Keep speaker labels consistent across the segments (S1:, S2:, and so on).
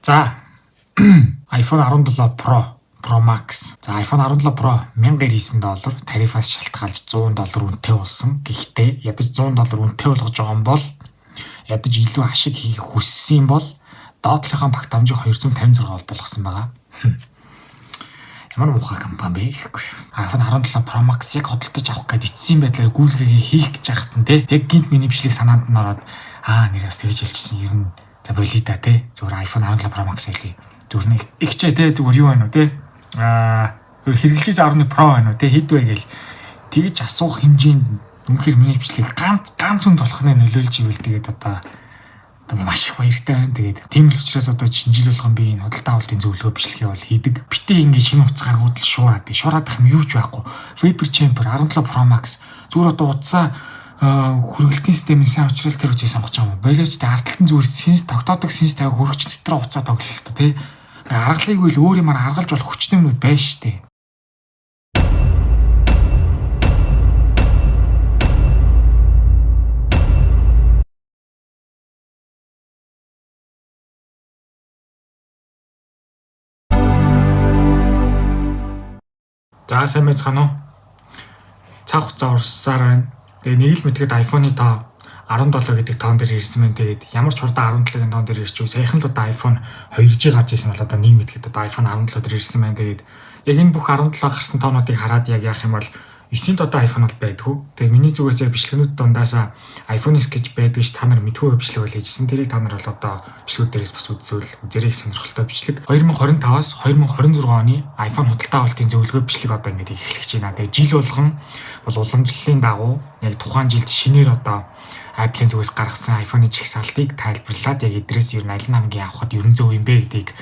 S1: За iPhone 17 Pro Max. За iPhone 17 Pro $1099 тарифаас шалтгаалж $100 үнэтэй болсон. Гэхдээ ядаж $100 үнэтэй болгож байгаа юм бол ядаж илүү ашиг хийх хүссэн бол доотлохын багт дамжиг 256 болгосон байгаа. Ямар муухай компани бэ гэхгүй. iPhone 17 Pro Max яг хөдөлтөж авах гээд эцсийн байдлаар гүйлгээгээ хийх гэж яхад нь те. Яг гинт миний бичлэг санаанд нь ороод нэрээс тэгж хэлчихсэн ер нь за болида те. Зүгээр iPhone 17 Pro Max хэлье. Зүгээр нэг ихчээ те зүгээр юу байна уу те. Хэрэгжилж 10 Pro байна уу те. Хэд вэ гээл тэгж асуух хэмжээнд үнэхээр миний бичлэг ганц хүнд болох нь нөлөөлж ивэл тэгээд одоо маш их баяртай байна. Тэгээд тийм л учраас одоо жил болгон би энэ худалдаа авалтын зөвлөгөө бичлэгээ бол хийдэг. Битээ ингээд шинэ утас гаргууд л шуураад. Шуураад их юм юу ч байхгүй. Vapor Chamber 17 Pro Max зүгээр одоо утасаа хүргэлтийн системийн сайн учраас тэр үгийг сонгож байгаа юм. Болооч тэ ардталтан зүгээр сенс тогтоодог сенс тавих хөрөгч дотор уцаа тоглолт тэ. Аргалыг үл өөр юмар аргалж болох хүчтэй юмнууд байна штэ. За сайн байцгаана уу? Цаг хугацаа урссаар байна. Тэгээ нэг л мэдгээд iPhone-ы тоо 17 гэдэг тоон дээр ирсэн байна. Тэгээд ямар ч хурдан 17-гийн тоон дээр ирчихв. Саяхан л одоо iPhone 2G гарч ирсэн бол одоо нэг мэдгээд одоо iPhone 17 дээр ирсэн байна. Тэгээд яг энэ бүх 17 гарсан тоонуудыг хараад яг яах юм бол 9-нд одоо iPhone бол байдгүй. Тэгээд миний зүгээс яг бичлэгнүүд дундаасаа iPhone sketch байдаг ш та нар мэдгүй бичлэг бол хийжсэн. Тэрийг та нар бол одоо бичлэгүүд дээрээс бас үзвэл үзэрэй сонирхолтой бичлэг. 2025-аас 2026 оны iPhone худалдаа авалтын зөвлөгөө бичлэг одоо ингэж эхлэж байна. Тэгээд жил болгон бол уламжлалын дагуу яг тухайн жилд шинээр одоо Apple-ийн зүгээс гаргасан iPhone-ы жигсаалтыг тайлбарлаад яг эдрээс ер нь аль нь хамгийн авахд ерөн зөв юм бэ гэдгийг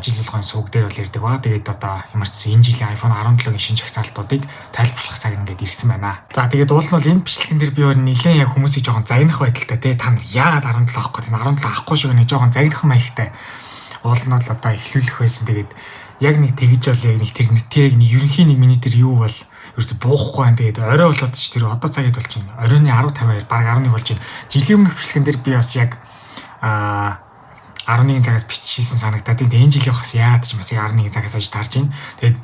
S1: жил болгоны сувг дээр бол ярьдаг ба. Тэгээд одоо ямар ч энэ жилийн iPhone 17-гийн шинэ жигсаалтуудыг тайлбарлах цаг ингээд ирсэн байна. За тэгээд уул нь бол энэ бичлэгэн дээр би өөр нэлээд яг хүмүүсийг жоохон загнах байдалтай те та нар яагаад 17 авахгүй те 17 авахгүй шиг нэг жоохон загнах маягтай. Уул нь бол одоо эхлүүлэх байсан. Тэгээд яг нэг тэгж бол яг нэг тэр нэг ерөнхийн нэг миний тэр юу бол ерөөсө буухгүй байна. Тэгээд орой болоод ч тэр одоо цагид болж байна. Оройны 10:52 баг 11 болж байна. Жилийн өмнөх бичлэгэн дээр би бас яг 11 цагаас биччихсэн санагдаад. Тэгээд энэ жилийн бас яагаад ч бас 11 цагаас хойш таарч байна. Тэгээд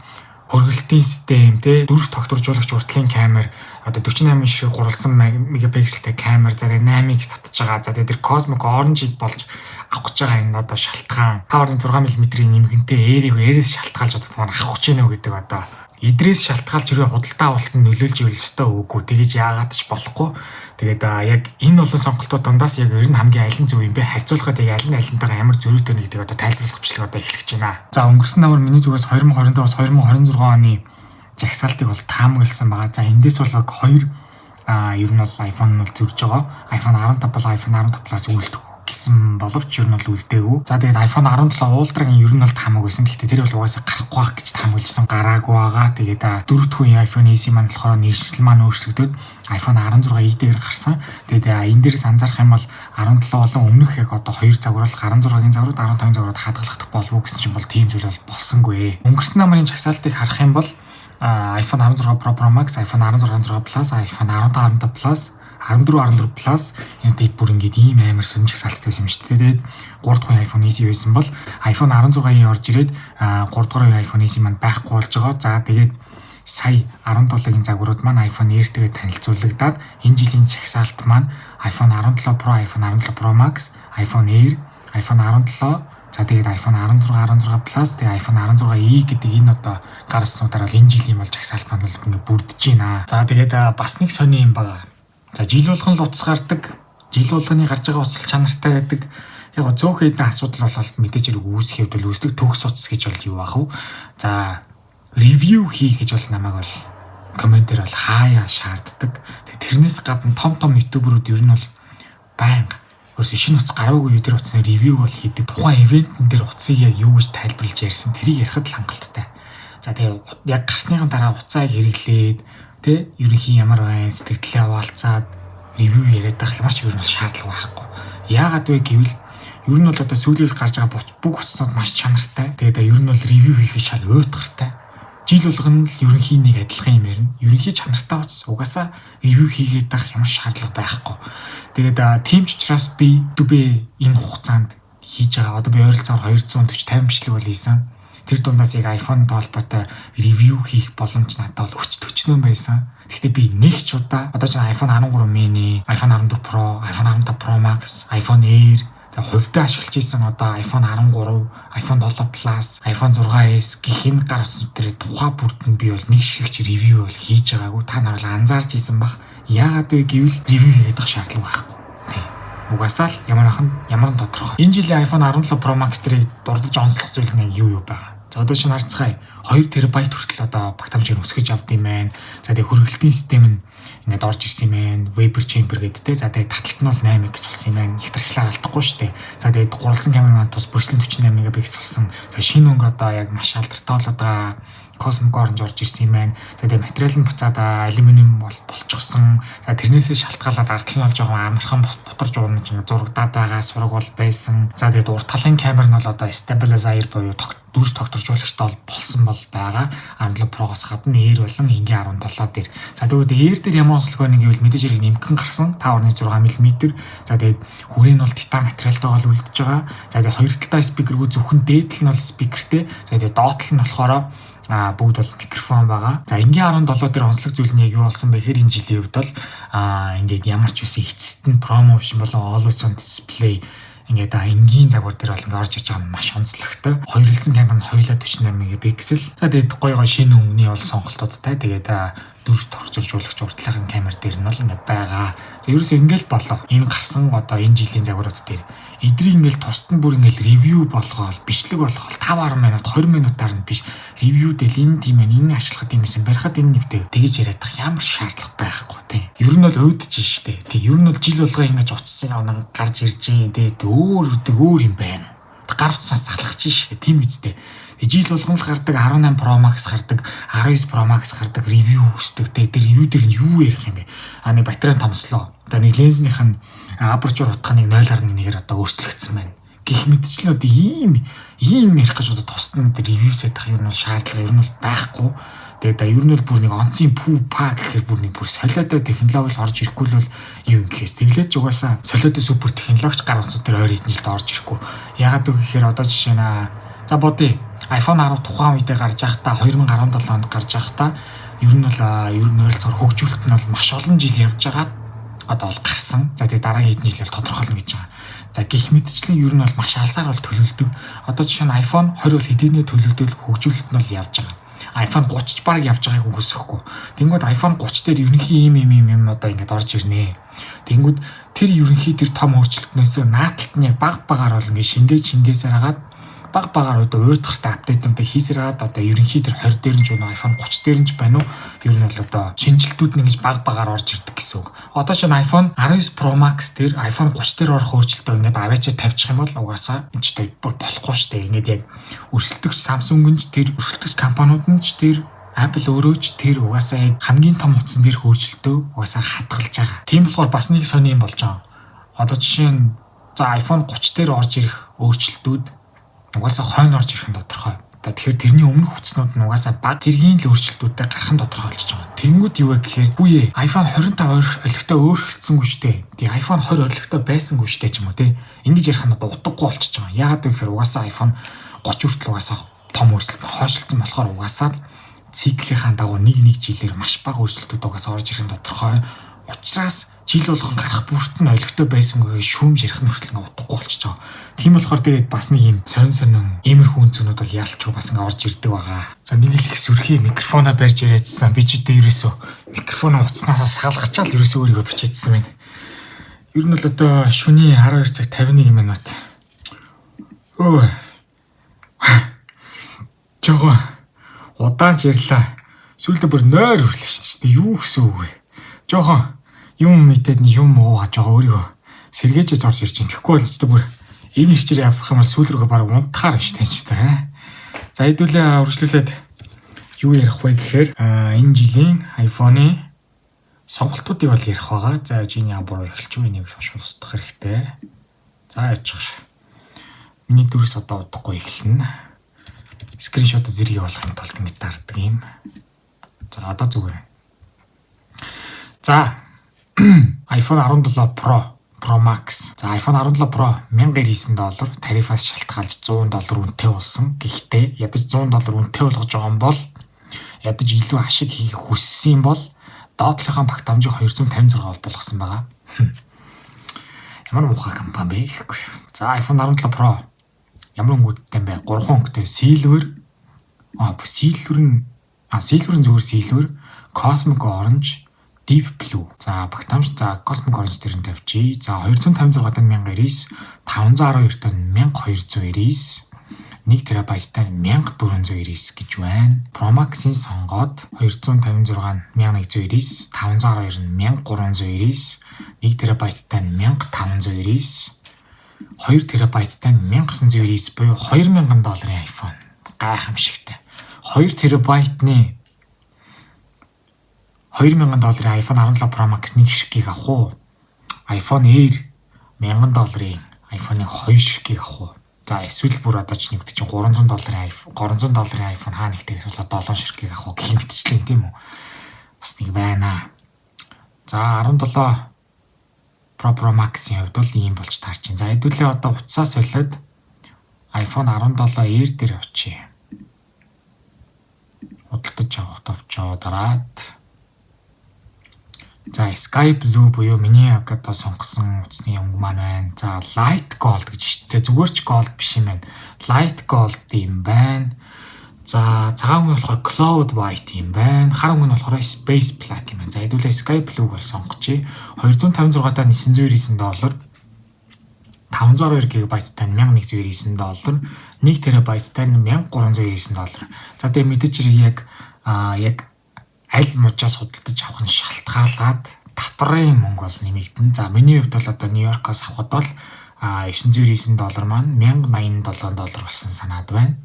S1: хөргөлтийн систем те дөрвс тогтворжуулагч уртлын камер одоо 48 шиг гурвалсан мегапикселтэй камер за тэгээд 8x татж байгаа. За тэгээд тэр Cosmic Orange-ыг болж авах гэж байгаа энэ одоо шалтгаан 5.6 мм-ийн нэмгэнтэй ээрээс шалтгаалж одоо авах гэж байна гэдэг одоо эдрээс шалтгаалж хэрвээ худалдаа авалтанд нөлөөлж ивэл өстой үгүй тэгэж яагаад ч болохгүй. Тэгээд яг энэ олон сонголтууд дундаас яг ер нь хамгийн аль нь зөв юм бэ харьцуулахад яг аль нь алинтайгаа ямар зөрүүтэй нэг гэдэг одоо тайлбарлах бичлэг одоо эхлэж байна. За өнгөрсөн намар миний зүгээс 2025-аас 2026 оны жагсаалтыг бол таамагласан байгаа. За эндээс бол хоёр ер нь бол iPhone нь бол зөрж байгаа. iPhone 15 бол iPhone 15 Plus үлдэх гэсэн боловч ер нь бол үлдээгүй. За тэгээд iPhone 17 Ultra-гийн ер нь бол таамаг байсан. Гэхдээ тэр бол угаасаа гарахгүй байх гэж таамагласан гараагүй байгаа. Тэгээд дөрөвдүгээр iPhone SE маань болохоор нэршил маань өөрчлөгдөд iPhone 16e дээр гарсан. Тэгээд энэ дээрээс анзаарах юм бол 17 болон өмнөх яг одоо хоёр загвар бол 16-гийн загварууд 15-гийн загварууд хадгалагдах болов уу гэсэн чинь бол тийм зүйл бол болсонгүй. Өнгөрсөн намын жагсаалтыг харах юм бол iPhone 16 Pro Max, iPhone 16 Plus, iPhone 15 Plus 14 Plus энэ бүр ингээд ийм амар сонирхол жагсаалттай юм шүү дээ. Тэгээд 3 дахь iPhone SE байсан бол iPhone 16-ийн орж ирээд 3 дахь iPhone SE маань байхгүй болж байгаа. За тэгээд сая 17-гийн загварууд маань iPhone Air-тэйгээ танилцуулагдаад энэ жилийн жагсаалт маань iPhone 17 Pro, iPhone 17 Pro Max, iPhone Air, iPhone 17 за тэгээд iPhone 16 Plus тэгээд iPhone 16e гэдэг энэ одоо гарснуудаар бол энэ жилийн бол жагсаалт маань бол ингээд бүрдэж байна. За тэгээд бас нэг сони юм байна. За жил болгон л утас гардаг. Жил болгоны гарч байгаа утас чанартай байдаг. Яг зөөхөн хэдэн асуудал бол мэдээж хэрэг үүсэх хэвд бол үүсдэг. Төгс утас гэж бол юу ах вэ? За ревю хийх гэж бол намайг бол комментээр бол хаяа шаарддаг. Тэрнээс гадна том ютуберүүд ер нь бол байнга өөрсдөө шинэ утас гараагүй өдөр утасны ревю бол хийдэг. Тухайн ивентэн дээр утсыг яг юу гэж тайлбарлаж ярьсан тэрийг ярихад л хангалттай. За тэгээ яг гарсныхан дараа утсааг хэрэглээд тэ ерөнхийн ямар байна сэтгэлээ хаваалцаад ревю яриад байх ямар ч ер нь шаардлага байхгүй. Яагаад вэ гэвэл ер нь бол одоо сүүлийн гарч байгаа бүх утаснууд маш чанартай. Тэгээд ер нь бол ревю хийх шал уйтгартай. Жил болгоно л ерөнхийн нэг адилхан юм ярина. Ерөнхий чанартай утас угаасаа ревю хийгээд байх ямар шаардлага байхгүй. Тэгээд тийм ч учраас би YouTube энэ хугацаанд хийж байгаа. Одоо би ойролцоогоор 240-50 бичлэг бол хийсэн. Тэр дундаас яг iPhone-тай холбоотой ревю хийх боломж надад бол өчтөчнөө байсан. Гэхдээ би нэг ч удаа одоо ч iPhone 13 mini, iPhone 14 Pro, iPhone 15 Pro Max, iPhone Air хувьдаа ашиглаж ийсэн одоо iPhone 13, iPhone 7 Plus, iPhone 6s гэх энэ гар утсууд дээр тухай бүрд нь би бол нэг шигч ревю бол хийж байгаагүй. Та нар бол анзаарч ийсэн бах. Яагаад вэ гэвэл ревю хийгээд байх шаардлага байхгүй. Тийм. Угаасаа л ямар нь тодорхой. Энэ жилийн iPhone 17 Pro Max дээр дурдж онцлох зүйл нь юу байгаа. За одоо чинь харцгаая 2 терабайт хүртэл одоо багтаамжийг өсгөж авд юм байна. За тэгээ хөргөлтийн систем нь ингээд орж ирсэн юм байна. Vapor chamber гэдэг те. За тэгээ таталт нь бол 8x болсон юм байна. Хэтэрчлээ алдахгүй шүү дээ. За тэгээ гурвалсан камер маань тус бүрслэн 48 мегапиксел болсон. За шинэ өнгө одоо яг маш алдартай болоод байгаа Cosmic Orange орж ирсэн юм байна. За тэгээ материал нь буцаад алюминиум болчихсон. За тэрнээсээ шалтгаалаад ард нь бол жоохон амархан бутарж уурна гэж зурагдаад байгаа сураг бол байсан. За тэгээд урт талын камер нь бол одоо stabilizer буюу дүүс тогтворжуулагчтай болсон бол байгаа. 17 Pro-гоос гадна Air болон ингийн 17 дээр. За тэгвэл Air дээр ямар онцлог байна гэвэл мэдээж хэрэг нэмгэн гарсан 5.6 мм. За тэгээд хүрээ нь бол титан материалтайгаа л үлдэж байгаа. За тэгээд хоёр талтай спикергүй зөвхөн дээдл нь бол спикертэй. За тэгээд доотлол нь болохоор бүгд бол микрофон байгаа. За ингийн 17 дээр онцлог зүйл нь яг юу болсон бэ гэхээр энэ жилийн хувьд бол ингээд ямар ч үсэн эцэст нь промошн болон always on display ингээд энгийн загвар дээр бол ингээд орж ирж байгаа маш онцлогтой. Хоёрлсан камер нь хоёулаа 48 мегапиксел. За тэгээд гоё шинэ өнгөний бол сонголтуудтай. Тэгээд дөрөв тогтворжуулагч урдлахын камер дээр нь бол ингээд байгаа. За ерөөсөө ингээл болоо. Энэ гарсан одоо энэ жилийн загварууд дээр эдрийг ингээл тусад нь бүр ингээл ревю болгоол, бичлэг болгоол 5-10 минут, 20 минутаар нь биш ревю дээр энэ тийм ээ, энэ ашиглахад юм байсан. Барихад энэ нэвтэй тэгэж яриад тах ямар шаардлага байхгүй тийм. Ер нь бол өөдөж штэ. Тийм. Ер нь бол жил болгоо ингэж уцсан явна гарч ирж дээ. Тэгээд өөр юм байна. Гар утсаас залхаж штэ. Тийм үстэй. Жил болгон л гардаг 18 Pro Max гардаг, 19 Pro Max гардаг ревю өсдөг. Тэр ревю дээр нь юу ярих юм бэ? Нэг батарей томслоо. За нэг лензнийх нь апертур утгыг 0.1-ээр одоо өөрчлөгдсөн байна. Гэх мэтчлэн одоо ийм ярих гэж одоо тусад нь ревю хийх юм бол шаардлага ер нь бол байхгүй. Тэгээд ер нь бол бүр нэг онцгийн паа гэхээр бүр солиотой технологи орж ирэхгүй л бол юу юм гэхээс тэглэж угаасаа солиотой супер технологич гар утсууд дээр ойр эднэлд орж ирэхгүй. Ягаад гэвэл одоо жишээ нь за бодъё iPhone 10 тухайн үедээ гарч байхдаа 2017 онд гарч байхдаа ер нь ойролцоогоор хөгжүүлэлт нь бол маш олон жил явж байгаа одоо бол гарсан. За тэгээд дараагийн хэдэн жилээр тодорхойлно гэж байгаа. За гих мэдчлэн ер нь бол маш алсаар бол төлөвлөдөг. Одоо жишээ нь iPhone 20 бол хэдийнэ төлөвлөлт хөгжүүлэлт нь бол явж байгаа. iPhone 30 баг явж байгааг үгүйсэхгүй. Тэнгүүд iPhone 30 дээр ерөнхий ийм одоо ингэж орж ирнэ. Тэнгүүд тэр ерөнхий тэр том өөрчлөлтнөөс наадталт нь яг багаар бол ингэ шингээсээр хагаад багаар одоо уйтгартай апдейтнуудыг хийсээр хагаад одоо ерөнхий тэр 20 дээр нь ч өнөө iPhone 30 дээр нь ч байна уу? Ер нь бол одоо шинжилтүүд нь ингэж багаар орж ирдэг гэсэн үг. Одоо ч iPhone 19 Pro Max дээр iPhone 30 дээр орох өөрчлөлтөө ингэж аваачаа тавьчих юм бол угаасаа энэ ч болохгүй шүү дээ. Ингэж яг өрсөлдөгч Samsung нь ч тэр өрсөлдөгч компаниуд нь ч тэр Apple өөрөө ч тэр угаасаа яг хамгийн том утсан дээр өөрчлөлтөө угаасаа хадгалж байгаа. Тийм болохоор бас нэг сони юм болж байгаа. Одоо жишээ нь за iPhone 30 дээр орж ирэх өөрчлөлтүүд угаасаа хойно орж ирэх нь тодорхой. Тэгэхээр тэрний өмнөх хүчнүүд нь угаасаа баг зэргийн л өөрчлөлтүүдтэй гарах нь тодорхой болчихж байгаа. Тэнгүүд юу вэ гэхээр үе iPhone 25 олигтой өөрчлөгдсөнгүй шүү дээ. Тий iPhone 20 олигтой байсангүй шүү дээ ч юм уу тий. Ингэж ярих нь одоо утгагүй болчихж байгаа. Яагаад гэхээр угаасаа iPhone 30 хүртэл угаасаа том өөрчлөлт хойшлцсон болохоор угаасаа циклийнхаа дагуу нэг жилээр маш бага өөрчлөлтүүд угаасаа орж ирэх нь тодорхой. Учираас жил болгон гарах бүрт нь олигтой байсангүй шүүмж ярих нь хүртэл утгагүй болчихж байгаа. Тийм болохоор тэгээд бас нэг юм сонин иймэрхүү үнцнүүд бол яалтчгүй бас ингэ орж ирдэг байгаа. За нэг л их сүрхий микрофоноо барьж яриадсан. Би ч үдээ ерөөсөө микрофоно уцнаасаа салгачаал ерөөсөө өөрийгөө бичээдсэн байна. Ер нь бол одоо шөнийн 12 цаг 51 минут. Жого удаан ярьлаа. Сүүлдээ бүр нойр хүрлээ шүү дээ. Юу гэсэн үг вэ? Жохоо юм мэдээд юм уугаж байгаа өөрийгөө сэргээжээ зорж ирж байна. Тэгэхгүй болж та бүр энэ хичээр явах юм бол сүүл рүүгээ баг унтахаар биш тач та. За хэдүүлээ үргэлжлүүлээд юу ярих вэ гэхээр энэ жилийн iPhone-ы сонголтуудыг бол ярих байгаа. За жиний буруу эхэлж байгаа нэг устдах хэрэгтэй. За яачих. Миний дүрс одоо удахгүй эхэлнэ. Скриншот зэрэг болгохын тулд ингэ дарддаг юм. За одоо зүгээр. За iPhone 17 Pro Pro Max. За iPhone 17 Pro $1099 тарифаас шалтгаалж $100 үнэтэй болсон. Гэхдээ ядаж $100 үнэтэй болгож байгаа юм бол ядаж илүү ашиг хийх хүссэн бол доотлохын багтаамжийг 256 бол болгосон байгаа. Ямар муухай компани бэ гэхгүй. За iPhone 17 Pro ямар өнгөтэй юм бэ? 3 өнгөтэй silver. Silver-ын зүгээр silver, cosmic orange, deep blue. За багтаамж cosmic orange дээр нь тавьчих. За 256 тань 1099, 512 тань 1299, 1 терабайттай 1499 гэж байна. Pro Max-ийн сонгоод 256 1199, 512 нь 1399, 1 терабайттай 1599, 2 терабайттай 1999 буюу $2000 iPhone. Гайхамшигтай. 2 терабайтны $2000 iPhone 17 Pro Max нэг ширхгийг авах уу? iPhone Air $1000 iPhone-ийн 2 ширхгийг авах уу? За эсвэл бүр одоо ч нэгт чинь $300 iPhone хаа нэгтэйгээс болоод 7 ширхгийг авах уу гэх мэтчлэн тийм үү? Бас нэг байна. За 17 Pro Max-ийн хувьд бол ийм болж таарч байна. За хэдүүлээ одоо уцаа солиод iPhone 17 Air дээр очие. Худалдаж авах товчоо дараад. За Sky Blue буюу миний одоо сонгосон утасны өнгө маань байна. За Light Gold гэж штэ. Зүгээр ч gold биш юм байна. Light Gold юм байна. За цагаан өнгө болохоор Cloud White юм байна. Хар өнгө нь болохоор Space Black юм байна. За хэдүүлээ Sky Blue-г бол сонгочих. 256-аар $999, 512 GB-тай $1199, 1 TB-тай $1399. За тэгээ мэдээж яг аль мужаас худалдаж авах нь шалтгаалаад татварын мөнгө бол нэмэгдэн. За миний хувьд бол одоо Нью-Йоркоос авахд бол $999 маань $1087 болсон санаад байна.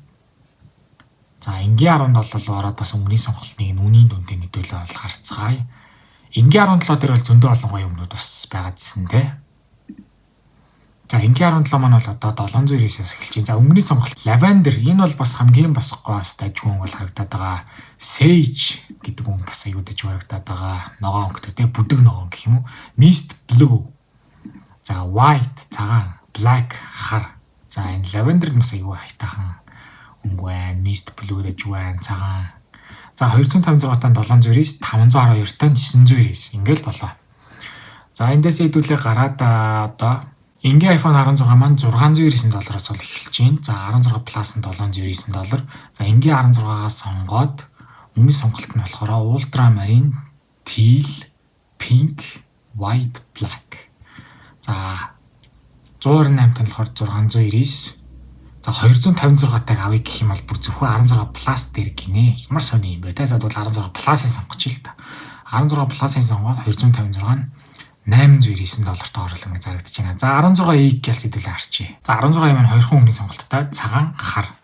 S1: За энгийн 17 бол ороод бас өнгөний сонголтыг үнийн дүнтэй нийтүүлээ бол харцгаая. Энгийн 17 дээр бол зөндөө олон гоё өмнөд бас байгаа гэсэн те. За энгийн 17 маань бол одоо $799-аас эхэлж байна. За өнгөний сонголт Lavender энэ бол бас хамгийн бас гоос дажгүй өнгө бол харагдаад байгаа. Sage гэдэг өнгө бас аюу дэж харагдаад байгаа. Ногоон өнгөтэй те бүдэг ногоон гэх юм уу? Mist Blue. За White цагаан, Black хар. За энэ Lavender бас аюу хайтахан өнгө байна. Mist Blue дэж байна цагаан. За 256-таа 799, 512-таа 999 ингээл болоо. За эндээс хэдүүлээ гараад одоо энгийн iPhone 16 маань $699-аас бол эхэлж байна. За 16 Plus нь $799. За энгийн 16-аас сонгоод өмнө сонголт нь болохоор Ultramarine, Teal, Pink, White, Black. За 128 тань болохоор $699. За 256-тайг авъя гэх юм бол бүр зөвхөн 16 Plus дээр гинэ. Ямар сони юм бэ те. За бол 16 Plus-ыг сонгоч л та. 16 Plus-ыг сонгоод 256 $899 тоорлон гэж зарагдаж байна. За 16E гэлс хэдүүлээ харчээ. За 16E маань 2 өнгөний сонголттой цагаан хар.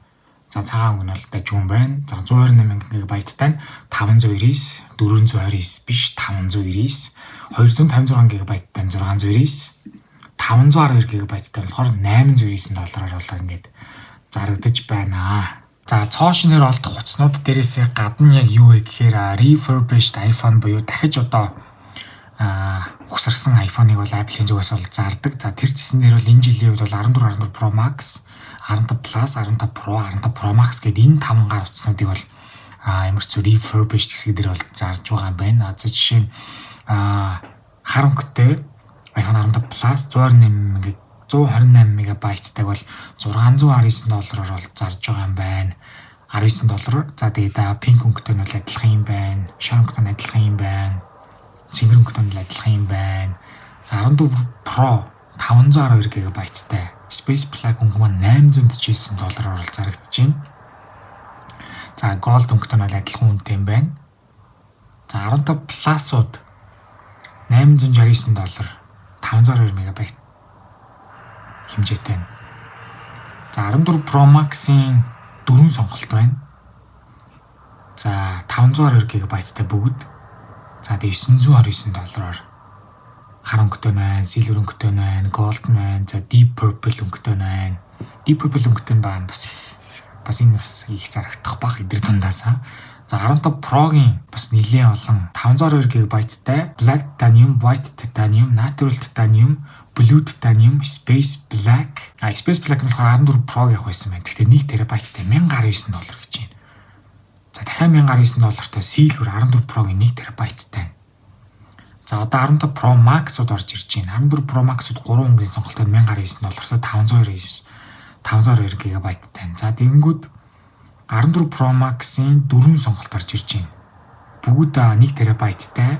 S1: За цагаан өнгө нь бол дажгүй юм байна. За 128 GB-тай 529, 429 биш 529, 256 GB-тай 629, 512 GB-тай болохоор $899-аар болоо ингээд зарагдаж байна. За цоошноор олдох хуцнууд дээрээсээ гадна яг юу вэ гэхээр refurbished iPhone буюу дахиж одоо ухсарсан iPhone-ыг бол Apple-ийн зүгээс бол зардаг. За тэр зэснээр бол энэ жилийн үед бол 14 Pro Max, 15 Plus, 15 Pro, 15 Pro Max гэдэг энэ 5 гар утаснуудыг бол ямар ч зүйл refurbished хэсэг дээр бол зарж байгаа юм байна. За жишээ нь харанхтай iPhone 15 Plus 128 MB-тайг бол $619-оор бол зарж байгаа юм байна. $19. За тэгээд pink өнгөтэй нь бол адилхан юм байна. Шар өнгөтэй нь адилхан юм байна. Цэвэр өнгөтэй нь адилхан юм байна. За 14 Pro 512 GB-тай Space Black өнгө маань $849-оор бол зарагдаж байна. За Gold өнгөтэй нь адилхан үнэтэй юм байна. За 15 Plus-ууд $869 512 MB хэмжээтэй. За 14 Pro Max-ийн 4 сонголт байна. За 512 GB-тай бүгд. За тэгээ $929-оор хар өнгөтэй байна, silver өнгөтэй байна, gold байна, за deep purple өнгөтэй байна. Deep purple өнгөтэй байна бас энэ бас их зарагдах бах эдгээр дундаасаа. За 15 Pro-гийн бас нэлээд олон 512 GB-тай black titanium, white titanium, natural titanium, Blue Titanium, Space Black. Space Black нь болохоор 14 Pro-г байсан байна. Гэхдээ 1 TB-тай $1019 гэж байна. За дахиад $1019-тай Silver 14 Pro-гийн 1 TB-тай. За одоо 15 Pro Max-уд орж ирж байна. 14 Pro Max-уд 3 өнгөрийн сонголтод $1019-тай 502 GB-тай. За тэгэнгүүт 14 Pro Max-ийн 4 сонголт орж ирж байна. Бүгд 1 TB-тай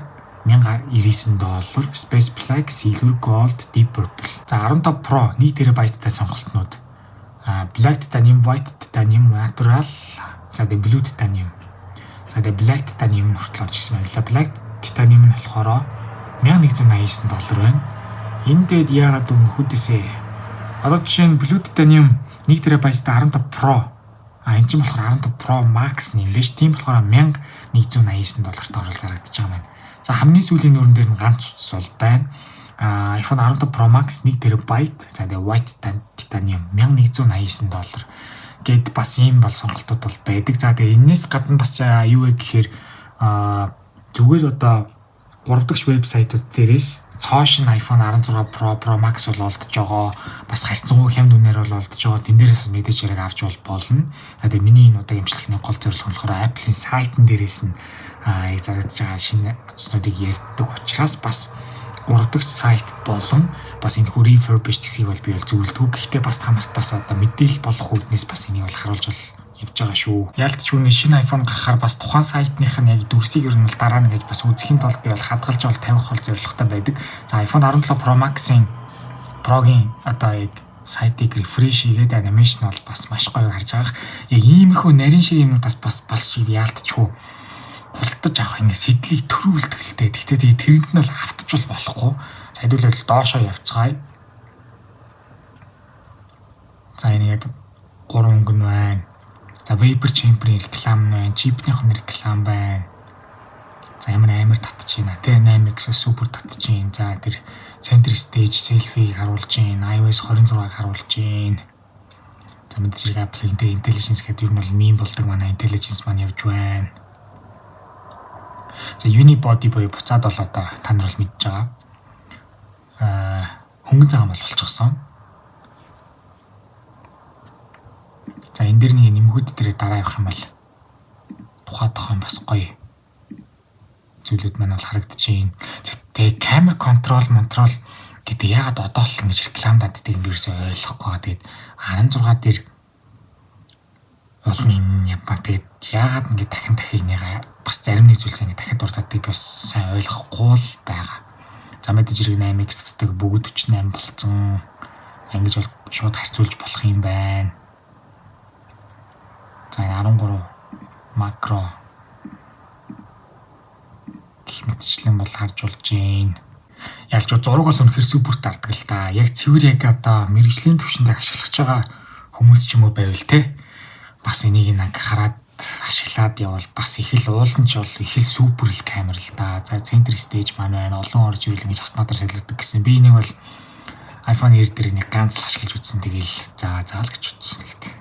S1: $1099, Space Black, Silver, Gold, Deep Purple. За 15 Pro 1 TB-тай сонголтнууд. Black Titanium, White Titanium, Natural, за тэгээ Blue Titanium. За тэгээ Black Titanium хүртэл орж ирсэн байна. Black Titanium нь болохоор $1189 байна. Энэ дэд яагаад өнгөхүүдээсээ одоо жишээ нь Blue Titanium 1 TB-тай 15 Pro. Энэ чинь болохоор 15 Pro Max нэм биш. Тийм болохоор $1189 орол зарагдаж байгаа юм. За хамгийн сүүлийн нүүрэн дээр нь ганц утас бол байна. iPhone 15 Pro Max 1 TB. За тэгээ White Titanium $1189 гэд бас ийм бол сонголтууд бол байдаг. За тэгээ энэс гадна бас юу вэ гэхээр зүгээр одоо 3 дахь вебсайтууд дээрээс цоошин iPhone 16 Pro, Pro Max бол олдож байгаа. Бас харьцангуй хямд үнээр бол олдож байгаа. Тэн дээрээс мэдээж хэрэг авч болно. За тэгээ миний энэ удаагийн эмчилгээний гол зорилго нь болохоор Apple-ийн сайтн дээрээс нь зарагдж байгаа шинэ утаснуудыг ярьдаг учраас бас 3 дахь сайт болон бас энэ хүү refurbished хэсгийг бол би бол зөвлөдөг. Гэхдээ бас та нарт бас одоо мэдээлэл болох үүднээс бас энийг бол харуулж бол явж байгаа шүү. Яалтч үүний шинэ iPhone гарахаар бас тухайн сайтных нь яг дүрсийг ер нь бол дараа нь гэж бас үзэхийн тулд би бол хадгалж бол тавих бол зорилготой байдаг. За iPhone 17 Pro Max-ийн Pro-гийн одоо яг сайтыг refresh хийгээд анимашн бол бас маш гоё харж байгаа. Яг иймэрхүү нарийн шир юмнуудаас бас яалтчгүй хултаж авах ингэ сэтлийг төрүүлдэгтэй. Гэхдээ тэгээ тэрэнд нь бол автаж бол болохгүй. За хэдүүлэл доошоо явцгаая. За энэ яг 3 өнгөн байна. За Vapor Chamber-ийн реклам байна. Chip-ийнх нь реклам байна. За амар татж байна. T8X супер татж байна. За тэр Center Stage selfie-г харуулж байна. iOS 26-г харуулж байна. За мэдээж хэрэг Apple-ийн Intelligence гэдэг юу нь бол meme болдог манай Intelligence маань явж байна. За Unibody буюу буцаад бол одоо та нар бол мэдж байгаа. Хөнгөн цагаан бол болчихсон. За энэ дэр нэг нэмгүүд дээр дараа явах юм бол тухайн бас гоё зүйлүүд маань бол харагдаж байна. Тэгээ камер контрол гэдэг яагаад одоолл ингэж реклам даддаг юм бэрсээ ойлгохгүй байгаа. Тэгээд 16 дээр олон энэ ямар тэгээд яагаад ингэ дахин энийг бас зарим нэг зүйлс ингэ дахиад дуртадгийг бас сайн ойлгохгүй л байгаа. За мэдээж хэрэг 8X-тэй бүгд 48 болцсон. Ингэж бол шууд харьцуулж болох юм байна. За 13 макро гэх мэтчлэн бол харж болж байна. Ялч зураг бол үнэхээр супер таардаг л та. Яг цэвэр яг одоо мэрэгжлийн төвшөндөө ашиглаж байгаа хүмүүс ч юм уу байвал те. Бас энийг нэг хараад ашиглаад явал бас их л ууланч бол их л супер л камер л да. За Center Stage маань байна. Олон орж ирэл ингэж автоматар солиодог гэсэн. Би энийг бол iPhone Air дээр нэг ганц л ашиглаж үзсэн. Тэгээл заал гэж үзсэн гэдэг.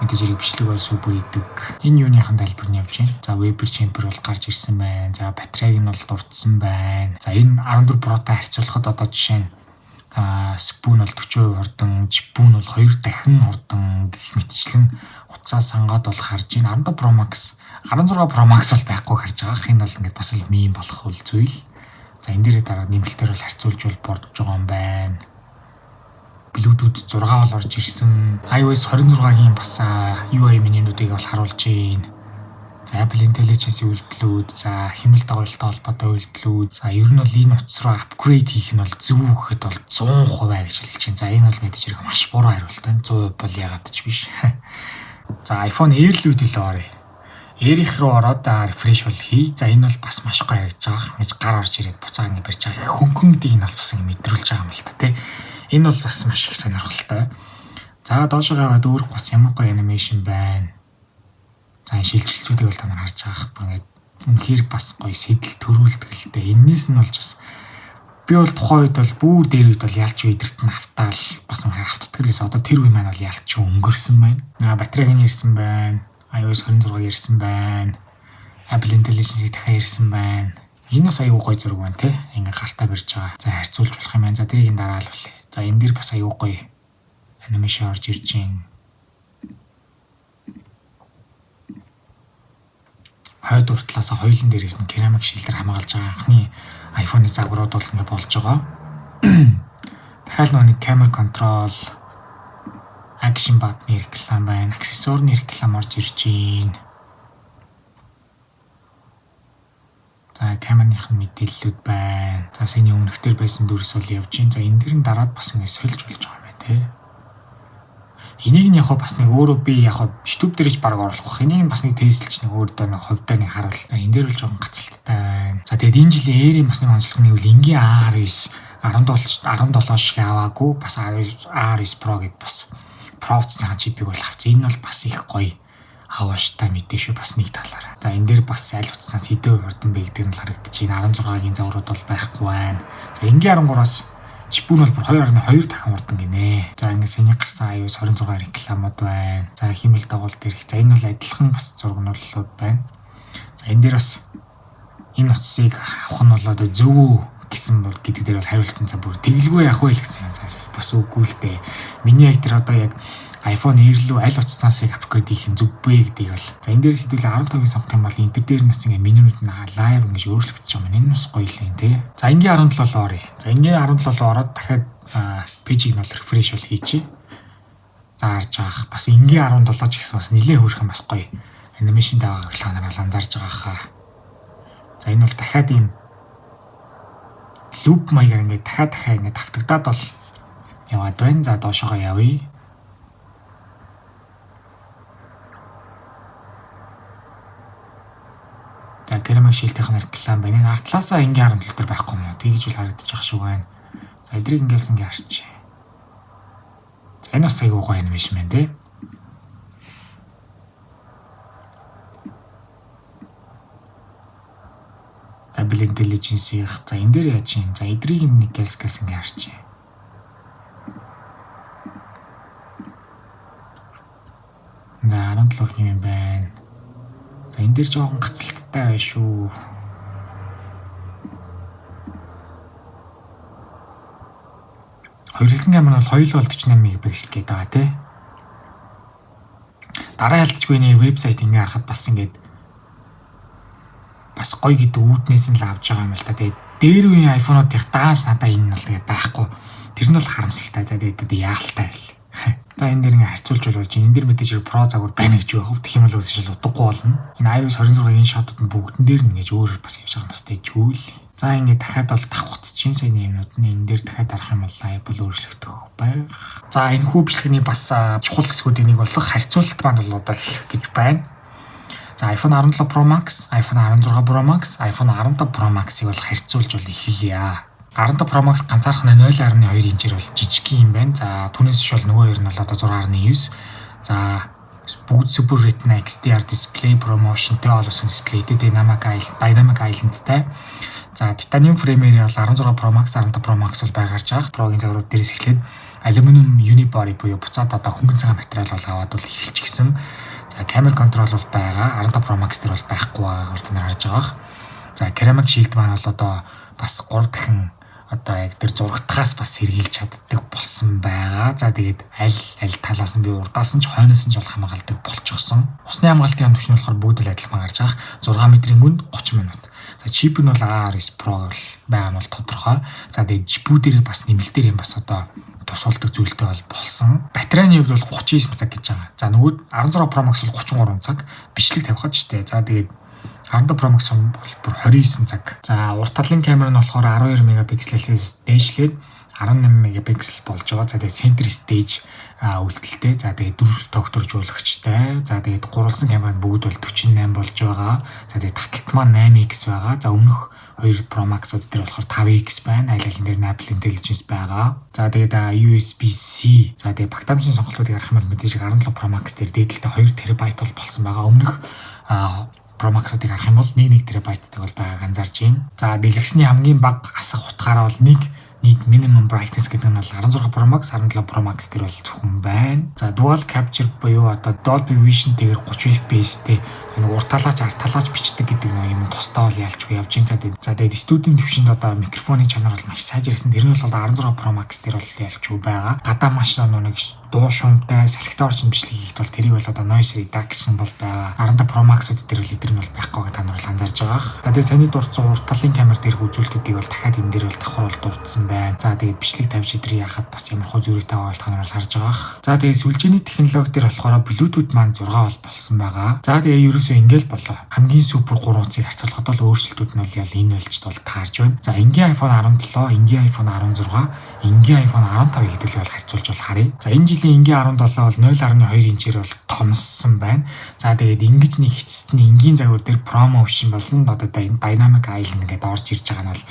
S1: Мэдээж хэрэг бичлэг бол супер идэг. Энэ юуныхан тайлбар нь явж байна. За Vapor Chamber бол гарч ирсэн байна. За батарейг нь бол дурдсан байна. За энэ 14 Pro-тай харьцуулахад одоо жишээ нь Spoon бол 40% хурдан, Spoon бол 2 дахин хурдан гэх мэтчлэн утсаа сангаад бол харж байна. 15 Pro Max, 16 Pro Max бол байхгүй харж байгаа. Энэ бол ингээд бас л мим болох үл зүйл. За энэ дээрээ дараа нэмэлтээр бол харьцуулж бол бодож байгаа юм байна. Bluetooth 6 бол орж ирсэн. iOS 26-гийн бас UI менюнуудыг бол харуулж байна. За Apple Intelligence-ийн үйлдэлүүд, за хэмнэлт дагуултай холбоотой үйлдэлүүд. За ер нь бол энэ утас руу апгрейд хийх нь бол зөв гэхэд бол 100% гэж хэлж байна. За энэ бол мэдээж хэрэг маш буруу хариулт байна. 100% бол ягаад ч биш. За iPhone Air л үүдэл орё. Air-ийнх руу ороод refresh бол хий. За энэ бол бас маш гоё харагдаж байгаа. Ингэж гар орж ирээд буцааг ингэ барьж байгаа. Хөнгөнгдийг нь бас ингэ мэдрүүлж байгаа юм л та тий. Энэ бол бас маш их сонирхолтой. За доошоо гаваад өөр бас ямар гоё анимашн байна. За шилжилтүүдийг бол та нар харж байгаа. Бүр ингэ үнэхээр бас гоё сэтэл төрүүлдэгтэй. Эннээс нь болж бас би бол тухайн үед бол бүр дээр үед бол ялч өдөрт нь автаал бас үнэхээр автдаглээс одоо тэр үе маань бол ялч өнгөрсөн байна. Батарейг нь ирсэн байна. iOS 26 ирсэн байна. Apple Intelligence дахиад ирсэн байна. Энэ бас аюу гоё зураг байна те. Ингээ гартаа барьж байгаа. За харьцуулж болох юм байна. За тэрийг дараа л болъё. За энэ дэр бас аюу гоё анимашн орж ирж байна. Хойд уртлаас хоёулын дээрээс нь керамик шилдэр хамгаалж байгаа анхны iPhone-ы загварууд бол ингээ болж байгаа. Дахиад нэг camera control, action button реклам байна. Аксессуурны реклам орж ирж байна. За камерын мэдээллүүд байна. За саяны өмнөх төр байсан дүрс бол явж байна. За энэ дэр нь дараад бас ингэ сольж болж байгаа юм байна те. Энийг нь яг бас нэг өөрөө би яг YouTube дээрч баг оруулах бах. Энийг нь бас нэг тестэлж нэг өөртөө нэг хувьдаа нэг харуул. Энэ дээр бол жоохон гацалттай байна. За тэгээд энэ жилийн Air-ийн бас нэг онцлог нь бол энгийн R9 17 шиг аваагүй. Бас R9 Pro гэдээ бас Pro-цны чипийг бол авсан. Энэ бол бас их гоё. Авааштай мэдээ шүү бас нэг талаараа. За энэ дээр бас аль утаснаас хэдэн хурдан бэ гэдэг нь харагдаж байна. 16-гийн заврууд бол байхгүй байна. За энгийн 13-аас чипүүн бол 2.2 дахин хурдан гинэ. За ингэ сэний гарсан iOS 26 рекламууд байна. За химэл дагуул дээрх. За энэ бол адилхан бас зургнууллууд байна. За энэ дээр бас энэ утсыг авах нь бол одоо зөв гэсэн бол гэдэг дээр бол хариултан за бүр тэглгүй явах вэ гэсэн юм. Бас үгүй л дээ. Миний яг тэр одоо яг iPhone Air руу аль утаснаас авах гэдэг юм зүгбэ гэдэг бол. За энэ дээрээс хэдүүл 15-ыг сонгох юм бол энэ дээр нас ингээ менюуд нь лайв ингэж өөрчлөгдөж байгаа юм. Энэ бас гоё л юм тий. За энгийн 17 оръё. За энгийн 17 ороод дахиад пэйжийг нь бол рефреш бол хийчихье. За харж байгаа. Бас энгийн 17 ч гэсэн бас нэлээд хөөрхөн бас гоё анимашн дагаа хаглахаараа анзаарж байгаа хаа. За энэ бол дахиад ийм луп маягаар ингээ дахиад ингээ тавтагдаад бол яваад байна. За доошогоо явъя. За керамик шилтийн реклам байна. Энэ артлаасаа энгийн 17 төр байхгүй юм уу? Тэгж бол харагдаж байгаа шүү байна. За эдрийг ингээс ингээ харчих. За энэ бас айгуу гоё анимашн байна тий. Apple Intelligence-ийн за энэ дээр яаж юм? За эдрийг нэг гээс ингээ харчих. За 17 юм байна. За энэ дээр жоохон гацалттай байна шүү. Хоёрлсан камер бол 248 мегапиксел гэдэг байгаа тий. Дараа ялдчихгүй нэ вебсайт ингээ харахад бас ингээд бас гоё гэдэг үүднээс нь л авч байгаа юм л та. Тэгээд дээр үеийн iPhone-уудын дааш надаа энэ нь бол тэгээд байхгүй. Тэр нь бол харамсалтай. За тэгээд яалттай байл. За энэ дээр ингээ харьцуулж болж энэ дээр мэдээж Pro загвар байна гэж байх. Тэгэх юм бол үсэл утгагүй болно. Энэ iOS 26-ийн шотууд нь бүгдэн дээр нэгэж өөр бас явж байгаа юм бас дэжгүй л. За ингээ дахиад бол давхцж чинь саяны юмнууд нь энэ дээр дахиад дарах юм бол Apple өөрчлөгдөх байх. За энэ хүү бичлэгийн бас чухал хэсгүүдийн нэг болох харьцуулалт маань бол одоо хэлэх гэж байна. За iPhone 17 Pro Max, iPhone 16 Pro Max, iPhone 15 Pro Max-ыг бол харьцуулж бол эхэлье. 15 Pro Max ганцаархан 0.2 инчээр бол жижиг юм байна. За түүнээс биш бол нөгөө хоёр нь бол одоо 6.9. За бүгд Super Retina XDR display promotionтэй олсон дисплейтэй Dynamic Island-тай. За titanium frame-ээр бол 16 Pro Max, 15 Pro Max бол байгаарч байгаа. Pro-гийн загварууд дээрээс эхлээд aluminum unibody буюу буцаад одоо хөнгөн цагаан материал бол аваад бол эхэлчихсэн. За camera control бол байгаа. 15 Pro Max дээр бол байхгүй байгааг бол танаар харж байгаа. За ceramic shield маань бол одоо бас 3 дахин одоо яг тэр зурагтахаас бас сэргийлж чаддаг болсон байгаа. За тэгээд аль талаас нь би урдаас нь ч хойноос нь ч бол хамгаалдаг болчихсон. Усны хамгаалтын түвшин болохоор бүгд л адилхан гарч байгаа. 6 метрийн гүнд 30 минут. За чип нь бол R9 Pro байгаа нь бол тодорхой. За тэгээд чипүүдэрээ бас нэмэлтээр юм бас одоо тусалдаг зүйлтэй болсон. Батарейны хувьд бол 39 цаг гэж байгаа. За нөгөө 16 Pro Max бол 33 цаг бичлэг тавих гэж штэ. За тэгээд 15 Pro Max бол бүр 29 цаг. За урт талын камер нь болохоор 12 мегапикселээс дээшлээд 18 мегапиксел болж байгаа. За тэгээд center stage үйлдэлтэй. За тэгээд 4 тогтворжуулагчтай. За тэгээд гурвалсан камер нь бүгд бол 48 болж байгаа. За тэгээд таталт маань 8x байгаа. За өмнөх 2 Pro Max-ууд дээр болохоор 5x байна. Аль алин дээр Apple Intelligence байгаа. За тэгээд USB-C. За тэгээд багтаамжийн сонголтуудыг харах юм бол мэдээж 17 Pro Max дээр дээдэлтэй 2 TB бол болсон байгаа. Өмнөх Pro Max-уудыг харах юм бол 1 TB-тэй бол байгааг анзаарч байна. За дэлгэсний хамгийн бага асах утгаараа бол 1 need minimum brightness гэдэг нь бол 16 Pro Max, 17 Pro Max дээр бол зөвхөн байна. За dual capture буюу одоо Dolby Vision дээр 30 FPS-тэй нэг урт талаач арт талаач бичдэг гэдэг нэг юм тусдаа бол ялчгүй явж байгаа. За тэгээд студийн төвшөнд одоо микрофоны чанар бол маш сайжирсан. Тэр нь бол 16 Pro Max дээр бол ялчгүй байгаа. Гадаа маш нэг дуу шуумтай салхитай орчин бичлэг хийхэд бол тэрийг бол одоо noise reduction бол байгаа. 15 Pro Max-ууд дээр л эдгээр нь бол байхгүй та нар бол анзаарж байгаа. За тэгээд саний дурдсан урт талын камер дээрх үзүүлэлтүүдийг бол дахиад энэ дээр бол давхар бол дурдсан байна. За тэгээд бичлэг тавьж идрээ яхад бас ямар хөө зөрүүтэй байгаа бол та нар бол харж байгаа. За тэгээд сүлжээний технологи дээр болохоор Bluetooth маань 6 бол болсон байгаа. За тэгээд ерөөсөө ингээл болоо. Хамгийн супер 3-цыг харьцуулахад бол өөрчлөлтүүд нь бол энэ байлж бол таарж байна. За энгийн iPhone 17, энгийн iPhone 16, энгийн iPhone 15 хэдүүлээ бол харьцуулж бол харъя. За энэ жилийн энгийн 17 бол 0.2 инчээр бол томссон байна. За тэгээд ингэж нэг хэцэст нь энгийн загвар дээр ProMotion болон одоо Dynamic Island гэдэг орж ирж байгаа нь бол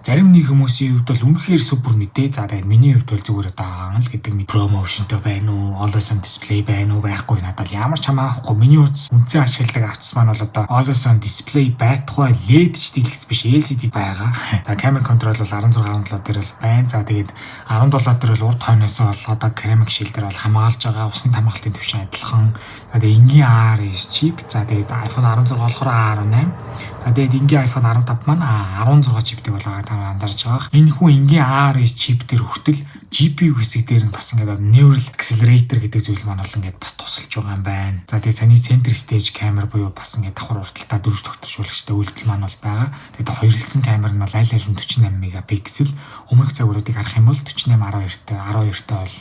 S1: зарим нэг хүмүүсийн хувьд бол үнэхээр супер мэдээ. За тэгээд миний хувьд бол зүгээр одоо л гэдэг нэг ProMotionтэй байна уу, Always On Display байна уу байхгүй надад ямар ч хамаахгүй. Миний үндсэн ашигладаг авцс маань бол одоо Always On Display байтугай LED дэлгэц биш LCD байгаа. За camera control бол 16 17 дээр бол байна. За тэгээд 17 дээр бол урд хойноос бол одоо ceramic shield дээр бол хамгаалж байгаа. Усны хамгаалтын төвшин адилхан. За тэгээд энгийн RS chip. За тэгээд iPhone 16 болохоор A18. За тэгээд энгийн iPhone 15 маань 16 чиптэй болоо анзаарч байгаа. Энэ хүн энгийн RS chip дээр хүртэл GPU хэсэг дээр нь бас ингээд neural accelerator гэдэг зүйл маань бол ингээд бас тусалж байгаа юм байна. За тэгээд саний center stage camera буюу бас ингээд давхар урталтаа дөрвж тогтворшуулагчтай үйлдэл маань бол байгаа. Тэгээд хоёрлсан камер нь бол аль аль нь 48 мегапиксел. Өмнөх загваруудыг харах юм бол 48 12-тэй бол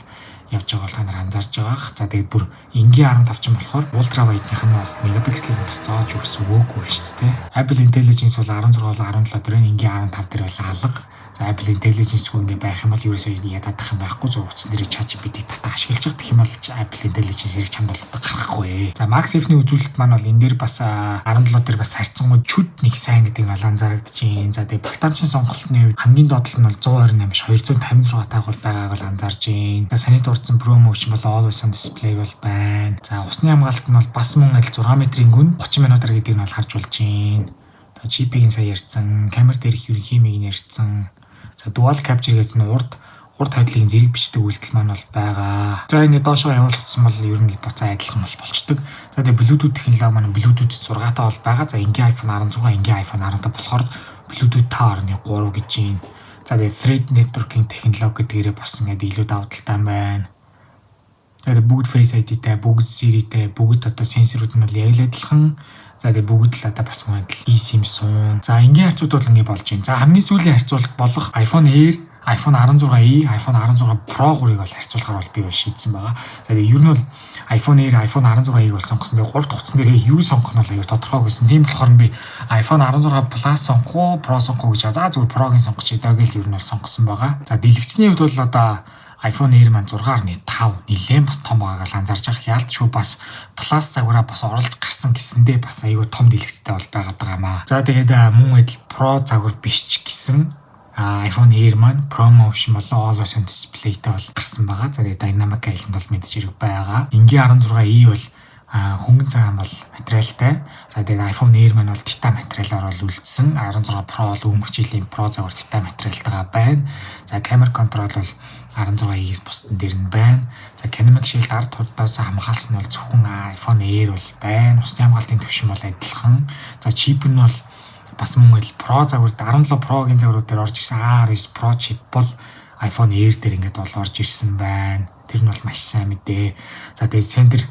S1: явж байгаа бол та нар анзаарж байгаа. За тэгээд бүр энгийн 15 ч юм болохоор ультра вайдных нь бас мегапикселийг бас зоож өгсөн өгөөгүй байна шүү дээ. Apple Intelligence бол 16-17 дээр энгийн 15 дээр бол алга. За Apple Intelligence гоо ингээ байх юм бол ерөөсөө ядадах юм байхгүй зөв утсан дээр ChatGPT татаа ашиглаж байгаа гэх юм бол Apple Intelligence-ийг чамд бол гаргахгүй. За MagSafe-ний үзүүлэлт маань бол энэ дээр бас 17 дээр бас харьцангуй чүд нэг сайн гэдэг нь бол анзаарэгдэж байна. За тэгээ багтаамжийн сонголтын хувьд хамгийн доотлол нь бол 128-256 таах бол байгааг бол анзаарж байна. За саний дурдсан ProMotion бол Always On Display бол байна. За усны хамгаалалт нь бол бас мөн аль 6 метрийн гүн 30 минутаар гэдгийг нь бол харж болж байна. За GP-ийн сая ярьсан, камер дээрх ерөнхий хэмийг нь ярьсан. За dual capture гэсэн нь урд хайдлын зэрэг бичдэг үйлдэл маань бол байгаа. За энэ доошоо явуулчихсан бол ер нь буцаа адилхан бол болчдөг. За тэгээ Bluetooth технологи маань Bluetooth 6 таа бол байгаа. За энгийн iPhone 16, энгийн iPhone 15 болохоор Bluetooth 5.3 гэж байна. За тэгээ Thread networking технологи гэдгээрээ бас ингээд илүү давуу талтай байна. За тэгээ бүгд Face ID-тэй, бүгд Siri-тэй, бүгд одоо сенсорууд нь бол яг л адилхан. За тэгээ бүгд л одоо бас мөн eSIM суун. За энгийн харьцууд бол ингэ болж байна. За хамгийн сүүлийн харьцуулт болох iPhone Air, iPhone 16e, iPhone 16 Pro 3-ыг бол харьцуулахаар бол би бол шийдсэн байгаа. Тэгээ ер нь бол iPhone Air, iPhone 16e-г бол сонгосон. Тэгээ 3 дахь утсан дээр юу сонгох нь бол аюу тодорхой байсан. Тийм болохоор би iPhone 16 Plus сонгох уу, Pro сонгох уу гэж за зүгээр Pro-гийн сонгох чи дааг л ер нь бол сонгосон байгаа. За дэлгэцний хувьд бол одоо iPhone Air маань 6.5 нэлээд бас том байгааг л анзаарч байгаа. Яалтчгүй бас Plus загвараа бас оруулж гарсан гэсэндээ бас аюу том дэлгэцтэй бол байгаад байгаа маа. За тэгээд мөн адил Pro загвар биш ч гэсэн iPhone Air маань ProMotion болон Always On Display-тэй бол гарсан байгаа. За тэгээд Dynamic Island бол мэдээж хэрэг байгаа. Энгийн 16e бол хөнгөн цагаан бол материалтай. За тэгээд iPhone Air маань бол титан материалаар бол үлдсэн. 16 Pro бол өмнөх жилийн Pro загвар титан материалтайгаа байна. За camera control бол 16-ээс бусдын дээр нь байна. За ceramic shield ард хурдаас хамгаалсан нь бол зөвхөн iPhone Air бол байна. Усны хамгаалтын төвшин бол адилхан. За chip нь бол бас мөн л Pro загварт 17 Pro-гийн загварууд дээр орж ирсэн A9 Pro chip бол iPhone Air дээр ингээд бол орж ирсэн байна. Тэр нь бол маш сайн мэдээ. За тэгээд center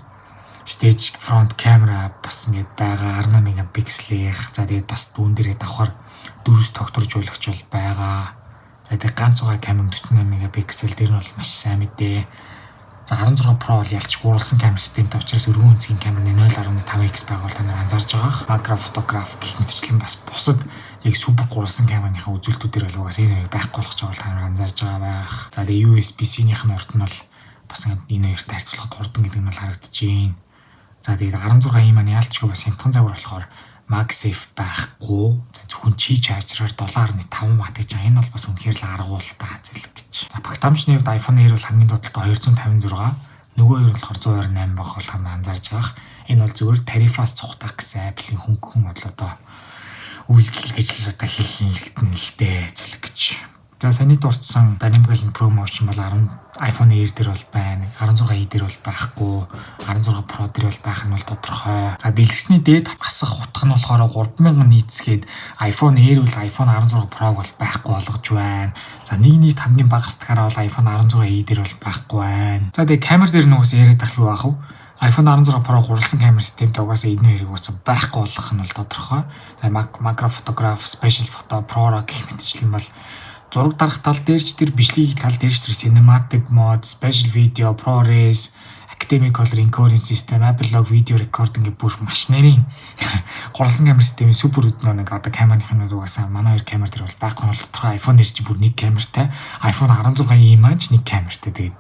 S1: stage front camera бас ингээд байгаа 18 мегапикселийнх. За тэгээд бас дүүн дээрээ давхар дөрвс тогтворжуулагч бол байгаа. За тэгээд ганц угаа камер 48 мегапиксел дээр нь бол маш сайн мэдээ. За 16 Pro бол ялч гурвалсан камер системтэй учраас өргөн үнцгийн камерны 0.5x байгааг та нар анзаарж байгаа. Макро фотограф гэх мэтчлэн бас бусад яг супер гурвалсан камерныхаа үзүүлэлтүүдээр бол угаас энэ байхгүй болох ч бол та нар анзаарж байгаа байх. За тэгээд USB-C-ийнх нь урд нь бол бас энэ хоёртой харьцуулахад хурдан гэдэг нь бол харагдаж байна. За тэгээд 16 маань яалтчгүй бас хямдхан загвар болохоор MagSafe байхгүй. За зөвхөн чи чаржраар 7.5 Вт гэж байгаа. Энэ бол бас үнэхээр л аргуултаа зэрэг гэж. За багтаамжны хувьд iPhone Air бол хамгийн доотлолтой 256, нөгөө хоёр болохоор 128 байх бол хамаа анзаарж байгаа. Энэ бол зөвхөн тарифаас цухтах гэсэн Apple-ийн хөнгөн бол одоо үйлдэл гэж л одоо хэллэгдэн л дээ зэрэг гэж За саяны дурдсан Dynamic Island Pro Motion бол iPhone Air дээр бол байна. 16i дээр бол байхгүй. 16 Pro дээр бол байх нь бол тодорхой. За дэлгэсний дээд хасах утга нь болохоор 3000 нийцгээд iPhone Air бол iPhone 16 Pro-г бол байхгүй болгож байна. За нийт хамгийн багасдахаараа бол iPhone 16i дээр бол байхгүй байна. За тэгээ камер дээр нугас яриад ах юу аах вэ? iPhone 16 Pro гурвалсан камер системтэй угаасаа энэ хоёрыг угаасаа байхгүй болгох нь бол тодорхой. За macro photograph, special photo, Pro гэх мэтчлэн бол зураг дарах тал дээр ч тэр бичлэгийн тал дээр ч тэр cinematic mode, special video, ProRes, academic color encoding system, Apple log video recording гэх бүр маш нарийн гурвалсан камер системийн супер нэг одоо камерын угаасаа манай хоёр камер дээр бол байхгүй бол тодорхой. iPhone дээр ч бүр нэг камертай, iPhone 16i маань нэг камертай. Тэгээд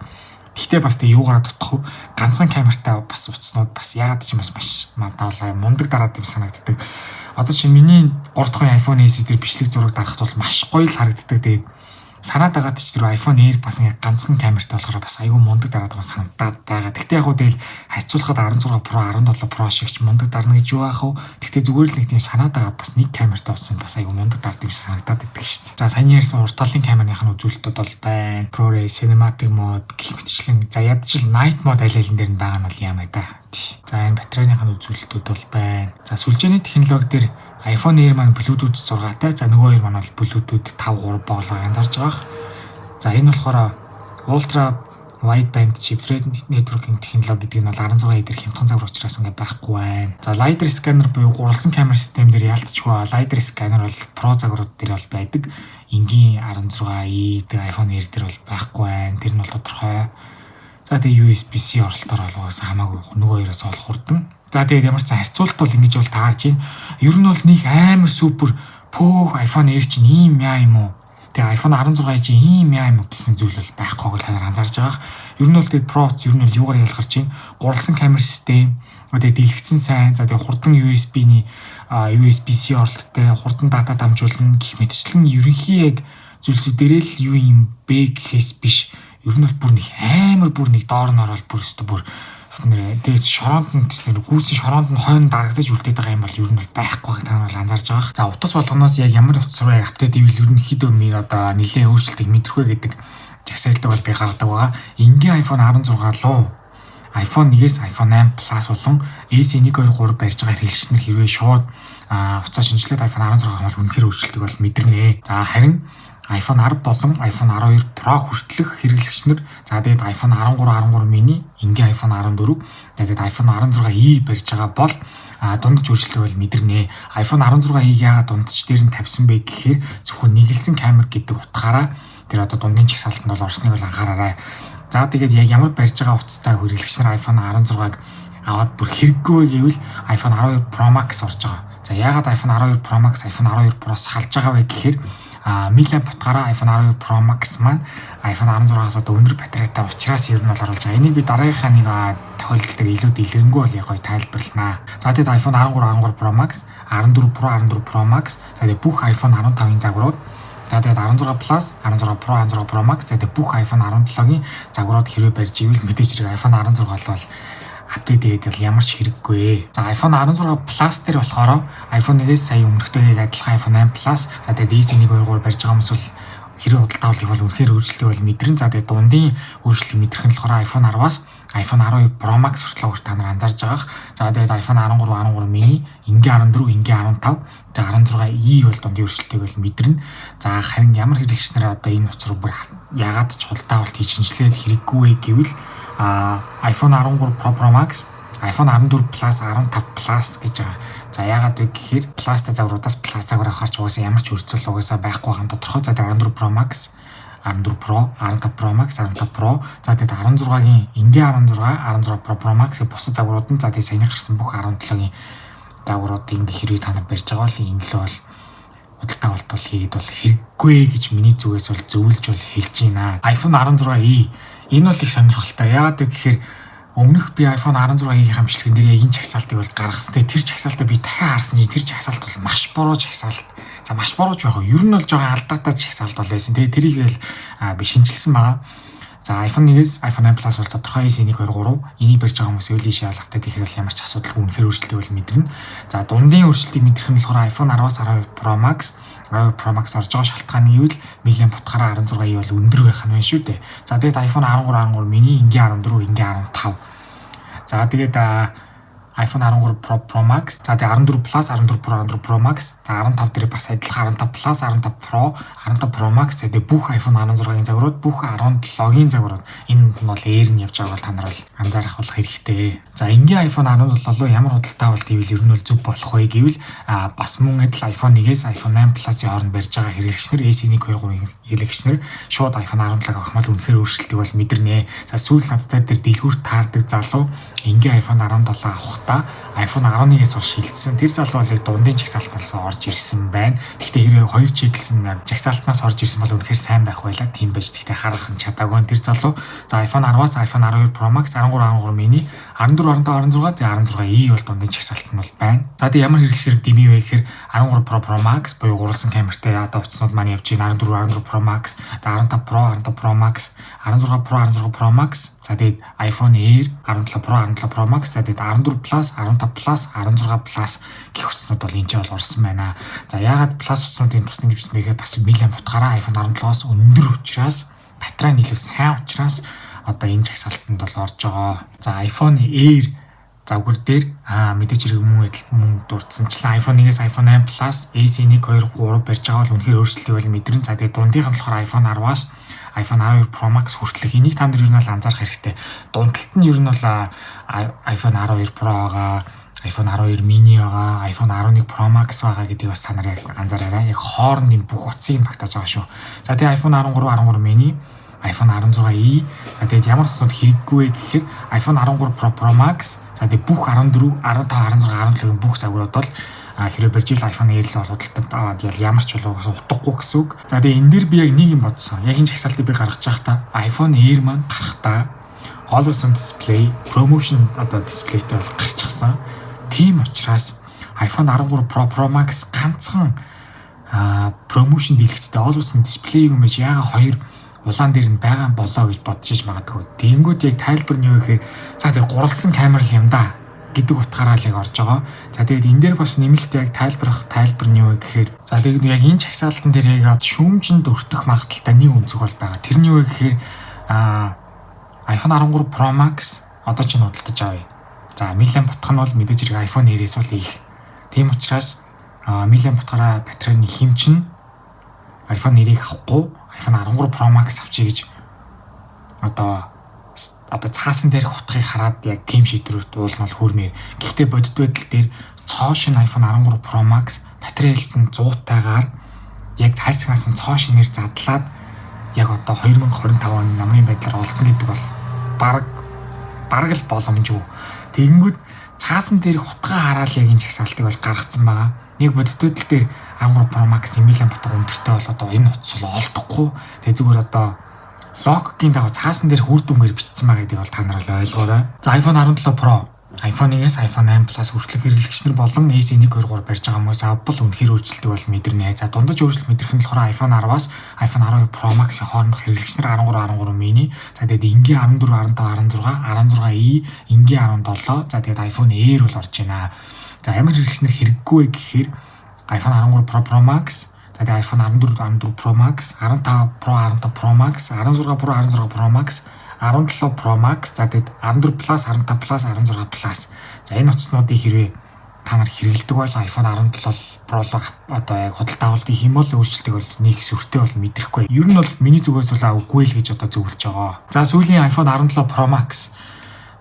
S1: гэхдээ бас тэг юугаар дутах вэ? Ганцхан камертай бас утаснууд бас яагаад ч юм маш мадаалаа мундаг дараад юм санагддаг. Одоо чинь миний 3 дахь iPhone SE дээр бичлэг зураг дарахт бол маш гоё л харагддаг. Тэгээд санаад байгаа ч тэр iPhone Air бас яг ганцхан камертай болохоор бас айгүй мундаг дараад байгаа санагдаад байгаа. Гэхдээ яг хөө тэгэл харьцуулахад 16 Pro, 17 Pro шиг ч мундаг дарна гэж юу аах вэ? Гэхдээ зүгээр л нэг тийм санаад байгаа бас нэг камертай болсон бас айгүй мундаг дардсан санагдаад байдаг шүү дээ. За саяны ярьсан урт талын камерын үзүүлэлтүүд бол байна. ProRes, Cinematic Mode гэх мэтчлэн за ядчил Night Mode аль алин дээр нь байгаа нь бол ямаа да. За энэ батарейны үзүүлэлтүүд бол байна. За сүлжээний технологи дээр iPhone Air маань Bluetooth 6-тай. За нөгөө хоёр маань бол Bluetooth 5.3 боолоо анзаарч байгаа. За энэ болохоор Ultra Wideband Chipset Networking технологи гэдэг нь бол 16i дээр хямдхан загвар учраас ингээ байхгүй байна. За LiDAR scanner буюу гурвалсан камер систем дээр яалтчгүй LiDAR scanner бол Pro загварууд дээр бол байдаг. Энгийн 16i дээр iPhone Air дээр бол байхгүй байна. Тэр нь бол тодорхой. За тэгээ USB-C оролтоор бол хамаагүй нөгөө хоёроос олох хурдан. За тэгээд ямар ч харьцуулалт бол ингэж бол таарж байна. Ер нь бол нэг амар супер пөөх iPhone Air чинь ийм яа юм уу? Тэгээ iPhone 16 чинь ийм яа юм гэсэн зүйл бол байхгүйг л та нар анзаарж байгаа. Ер нь бол тэгээд Pro ер нь бол юугаар ялгарч байна? Гурвалсан камер систем, тэгээд дэлгэцэн сайн, за тэгээд хурдан USB-C оролттой, хурдан дата дамжуулна гэх мэтчлэн ерөнхий яг зүйлсүүд дээрээ л юу юм бэ гэхээс биш. Ер нь бол бүр нэг амар бүр нэг доор нь ороод бүр өстө бүр тэгээд шороонд нь гүйсийн шороонд нь хойно дарагдаж үлдээд байгаа юм бол ер нь бол байхгүй та нар бол анзаарж байгаа. За утас болгоноос яг ямар утас руу апдейт ивэл ерөнхийдөө одоо нэлээд өөрчлөлтийг мэдрэхэ гэдэг жагсаалтаа бол би гаргадаг байгаа. Энгийн iPhone 16 руу iPhone 1-ээс iPhone 8 Plus болон SE 1, 2, 3 барьж байгаа хэрэглэгчнэр хэрвээ шууд утасаа шинжилээд iPhone 16 бол үнэхээр өөрчлөлтийг бол мэдэрнэ. За харин iPhone 10 болон iPhone 12 Pro хүртэлх хэрэглэгчнэр за тэгээд iPhone 13 mini, энгийн iPhone 14, тэгээд iPhone 16i барьж байгаа бол дундаж өөрчлөлтийг бол мэдэрнэ. iPhone 16i яагаад дундаж дээр нь тавьсан бэ гэхээр зөвхөн нэгэлсэн камер гэдэг утгаараа тэр одоо дундын чагсаалтанд бол орсныг бол анхаараарай. За тэгээд яг ямар барьж байгаа утастай хэрэглэгчнэр iPhone 16-г аваад бүр хэрэггүй гэвэл iPhone 12 Pro Max орж байгаа. За яагаад iPhone 12 Pro Max, iPhone 12 Pro-с халж байгаа вэ гэхээр миллиамп утгаараа iPhone 12 Pro Max маань iPhone 16-аас одоо өндөр батарейтай учраас ер нь бол оруулж байгаа. Энийг би дараагийнхаа нэг тохиолдол дээр илүү дэлгэрэнгүй бол яг гоё тайлбарлана. За тэгээд iPhone 13 Pro Max, 14 Pro, 14 Pro Max, за тэгээд бүх iPhone 15-ын загварууд, за тэгээд 16 Plus, 16 Pro, 16 Pro Max, за тэгээд бүх iPhone 17-гийн загварууд хэрвээ барьж ивэл мэдээж хэрэг iPhone 16 бол апдейт хийгээд бол ямар ч хэрэггүй. За iPhone 16 Plus дээр болохоор iPhone 1-ээс сая өмнөхтэйг адилхан iPhone 8 Plus, за тэгээд SE 1, 2, 3 барьж байгаа хүмүүс бол хэрэг худалдаа авах бол үнэхээр өөрчлөлтөө бол мэдрэн. За тэгээд дундын өөрчлөлтийг мэдрэх нь болохоор iPhone 10-аас iPhone 12 Pro Max хүртэл та нар анзаарж байгаа. За тэгээд iPhone 13 mini, энгийн 14, энгийн 15, за 16i бол дундын өөрчлөлтийг бол мэдрэн. За харин ямар хэрэглэгчнэр одоо энэ утас руу бүр ягаад ч худалдаа авалт хийж шинжилээд хэрэггүй гэвэл iPhone 13 Pro Max, iPhone 14 Plus, 15 Plus гэж байгаа. За яагаад вэ гэхээр Plus-тай загваруудаас Plus загвар авахарч угаасаа ямар ч өөрчлөлт угаасаа байхгүй байгаа нь тодорхой. За 14 Pro Max, 14 Pro, 15 Pro Max, 15 Pro, за тэгээд 16-гийн энгийн 16, 16 Pro Max-ийн бусад загварууд нь за тэгээд саяны гарсан бүх 17-гийн загварууд ингээ хэрвээ та нар барьж байгаа бол энэ л бол худалдаа авалт бол хийгээд бол хэрэггүй гэж миний зүгээс бол зөвлөж бол хэлж байна. iPhone 16i энэ бол их сонирхолтой. Яагаад гэхээр өмнөх би iPhone 16-ийн хамшлагын дээр яг энэ чагсаалтыг бол гаргасан. Тэр чагсаалтаа би дахин харсан чинь тэр чагсаалт бол маш буруу чагсаалт. За маш буруу ч яг ер нь бол жоохон алдаатай чагсаалт бол байсан. Тэгээ тэрийг л би шинжилсэн байгаа. За iPhone 1-ээс iPhone 8 Plus бол тодорхой S1 2 3 энийг барьж байгаа хүмүүс үйл ийшээ алгатад ихэр бол ямар ч асуудалгүй үнэхээр өөрчлөлтийг бол мэдэрнэ. За дундын өөрчлөлтийг мэдрэх нь болохоор iPhone 10-аас 12 Pro Max 12 Pro Max орж байгаа шалтгаан нь юу вэ? Милийн бутгаараа 16E бол өндөр байх нь байна шүү дээ. За тэгээд iPhone 13 mini ингийн 14 ингийн 15. За тэгээд iPhone 13 Pro Max, за тэгээ 14 Plus, 14 Pro, 14 Pro Max, за 15 дээр бас адилхан 15 Plus, 15 Pro, 15 Pro Max тэгээ бүх iPhone 16-гийн загварууд, бүх 17-гийн загварууд энэ нь бол Air нь явж байгаа бол та нар бол анзаарах болох хэрэгтэй. За энгийн iPhone 17 ямар худалдаа авалт гэвэл ер нь бол зөв болох вэ гэвэл бас мөн адил iPhone 1-ээс iPhone 8 Plus-ийн хооронд барьж байгаа хэрэглэгчнэр S1 23-ийн хэрэглэгчнэр шууд iPhone 17-г авах мал үнэхээр өөрчлөлтийг бол мэдэрнэ. За сүүл надтай дээр дэлгүүрт таардаг залуу энгийн iPhone 17 авах iPhone 11-ээс бол шилжсэн. Тэр залуу бол дундын жагсаалтнаас орж ирсэн байна. Гэхдээ хэрэг хоёр чиглэсэн жагсаалтнаас орж ирсэн бол үнэхээр сайн байх байлаа. Тийм байж гэхдээ харах нь чадаагүй тэр залуу. За iPhone 10-аас iPhone 12 Pro Max, 13 mini, 14 15 16 16E бол дундын жагсаалт нь бол байна. За тэгээ ямар хэрэглэгчээр дэмий вэ гэхээр 13 Pro Max буюу гурвалсан камертай одоо утаснууд маань явж байна. 14 Pro Max, 15 Pro Max, 16 Pro Max, за тэгээд iPhone Air 17 Pro Max, за тэгээд 14 Plus, 15 Plus, 16 Plus гэх утаснууд бол энэ ч бол орсон байна. За яагаад Plus утаснуудын тусна гэж нэгээд бас милийн бутгаараа iPhone 17-оос өндөр учраас батарей нийлүү сайн учраас одоо энэ жагсаалтанд бол орж байгаа. За iPhone Air завгар дээр мэдээж хэрэг мөн дурдсанчлаа iPhone 1-ээс iPhone 8 Plus, S1 2 3 барьж байгаа бол үнэхээр өөрчлөлтийг бол мэдэрнэ. За тэгээд дундийнх нь болохоор iPhone 10-аас iPhone 12 Pro Max хүртэлх энийг та нар ер нь бол анзаарах хэрэгтэй. Дундталт нь ер нь бол iPhone 12 Pro-га, iPhone 12 mini байгаа, iPhone 11 Pro Max байгаа гэдгийг бас та нар яг анзаараарай. Яг хоорондын бүх утсыг багтааж байгаа шүү. За тэгээд iPhone 13 mini, iPhone 16e, за тэгээд ямар ч зүйл хэрэггүй гэхээр iPhone 13 Pro Max, за тэгээд бүх 14, 15, 16, 17-ийн бүх загварууд бол хэрэг барьж ил iPhone Air л худалдаад аваад ямар ч болов утгагүй гэсэн үг. За тэгээд энэ дээр би яг нэг юм бодсон. Яг энэ жагсаалтыг би гаргаж байхдаа iPhone Air маань гарахдаа Always on display, promotion одоо дисплейтэй бол гарчихсан. Тийм учраас iPhone 13 Pro Max ганцхан promotion дэлгэцтэй Always on display юм биш яага хоёр улаан дээр нь байгаа болоо гэж бодчих магадгүй. Тэнгүүд яг тайлбар нь юу гэхээр за тэгээд гуралсан камер л юм да гэдэг утгаараа л яг орж байгаа. За тэгээд энэ дээр бас нэмэлт яг тайлбар нь юу гэхээр за тэгээд яг энэ чагсаалтан дээр яг шүүмжинд өртөх магадaltaй нэг үнцэг бол байгаа. Тэр нь юу гэхээр iPhone 13 Pro Max одоо ч худалдаж авъя. За милийн бутгах нь бол мэдээж хэрэг iPhone Air-ээс бол их. Тийм учраас милийн бутгаараа батарейны хэмжин iPhone Air-ийг авахгүй iPhone 13 Pro Max авчий гэж одоо цаасан дээр хутгыг хараад яг тийм шийдвэрт уулна бол хүрмээр. Гэхдээ бодит байдал дээр цоо шин iPhone 13 Pro Max батарей хэлтэн 100-тайгаар яг хайр цагнаас нь цоо шинээр задлаад яг одоо 2025 оны намын байдлаар олдно гэдэг бол бараг л боломжгүй. Тэгэнгүүт цаасан дээр хутгаа хараад яг энэ жагсаалтыг бол гаргацсан байгаа. Нэг бодит байдал дээр 13 Pro Max эмилийн бутга өндөртэй бол одоо энэ утас бол олдохгүй. Тэгээ зүгээр одоо логгийн дагуу цаасан дээр үр дүнгээр бичсэн байгаа гэдгийг бол та нар ойлгоорой. За iPhone 17 Pro, iPhone 1-ээс iPhone 8 Plus хүртэлх хэрэглэгчнэр болон S1 2 3 барьж байгаа хүмүүс авбал үнэхээр өөрчлөлтийг бол мэдэрнэ. За дундаж өөрчлөлт мэдрэх нь болохоор iPhone 10-аас iPhone 12 Pro Max-ийн хоорондох хэрэглэгчнэр 13 mini, за тэгээд энгийн 14 15 16 16e, энгийн 17, за тэгээд iPhone Air бол орж байна. За ямар хэрэглэгчнэр хэрэггүй гэхээр iPhone 13 Pro Max, за тэгээд iPhone 14 Pro Max, 15 Pro Max, 16 Pro Max, 17 Pro Max, за тэгээд 14 Plus, 15 Plus, 16 Plus. За энэ утаснуудыг хэрвээ та нар хэрэглэдэг бол iPhone 17 Pro-лог одоо яг худалдаа авалт гэх юм бол өөрчлөлтийг бол нэг сүртэй бол мэдрэхгүй. Ер нь бол миний зүгээс бол үгүй л гэж одоо зөвлөж байгаа. За сүүлийн iPhone 17 Pro Max.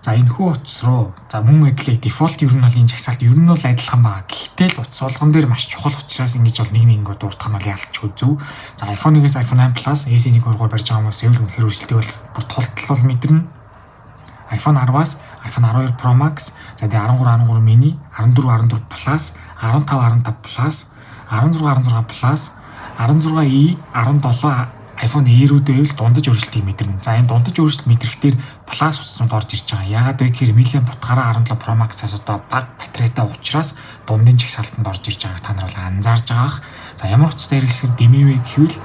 S1: За энэхүү утас руу за мөн адилхан дефолт ер нь бол энэ жагсаалт ер нь бол адилхан байгаа. Гэхдээ л утас болгон дээр маш чухал учраас ингэж бол нэг нэгэнд дурдах нь бол ялцгүй зөв. За iPhone 1-ээс iPhone 8 Plus, S1 2 3 барьж байгаа хүмүүс эвл үнэхээр өөрчлөлтийг бол бүр тултал бол мэдэрнэ. iPhone 10-аас iPhone 12 Pro Max, за тэгээ 13 mini, 14 Plus, 15 Plus, 16 Plus, 16e, 17 iPhone Air-үүд байвал дундаж өөрчлөлтийг мэдэрнэ. За энэ дундаж өөрчлөлт мэдрэхтэр Plus утсанд орж ирж байгаа. Яагаад вэ гэхээр Million бутгаараа 17 Pro Max-аас одоо бага батарейтай учраас дундын чагсаалтанд орж ирж байгааг та нар бол анзаарж байгаах. За ямар утастай хэрэглэхээр дэмэвэ гэвэл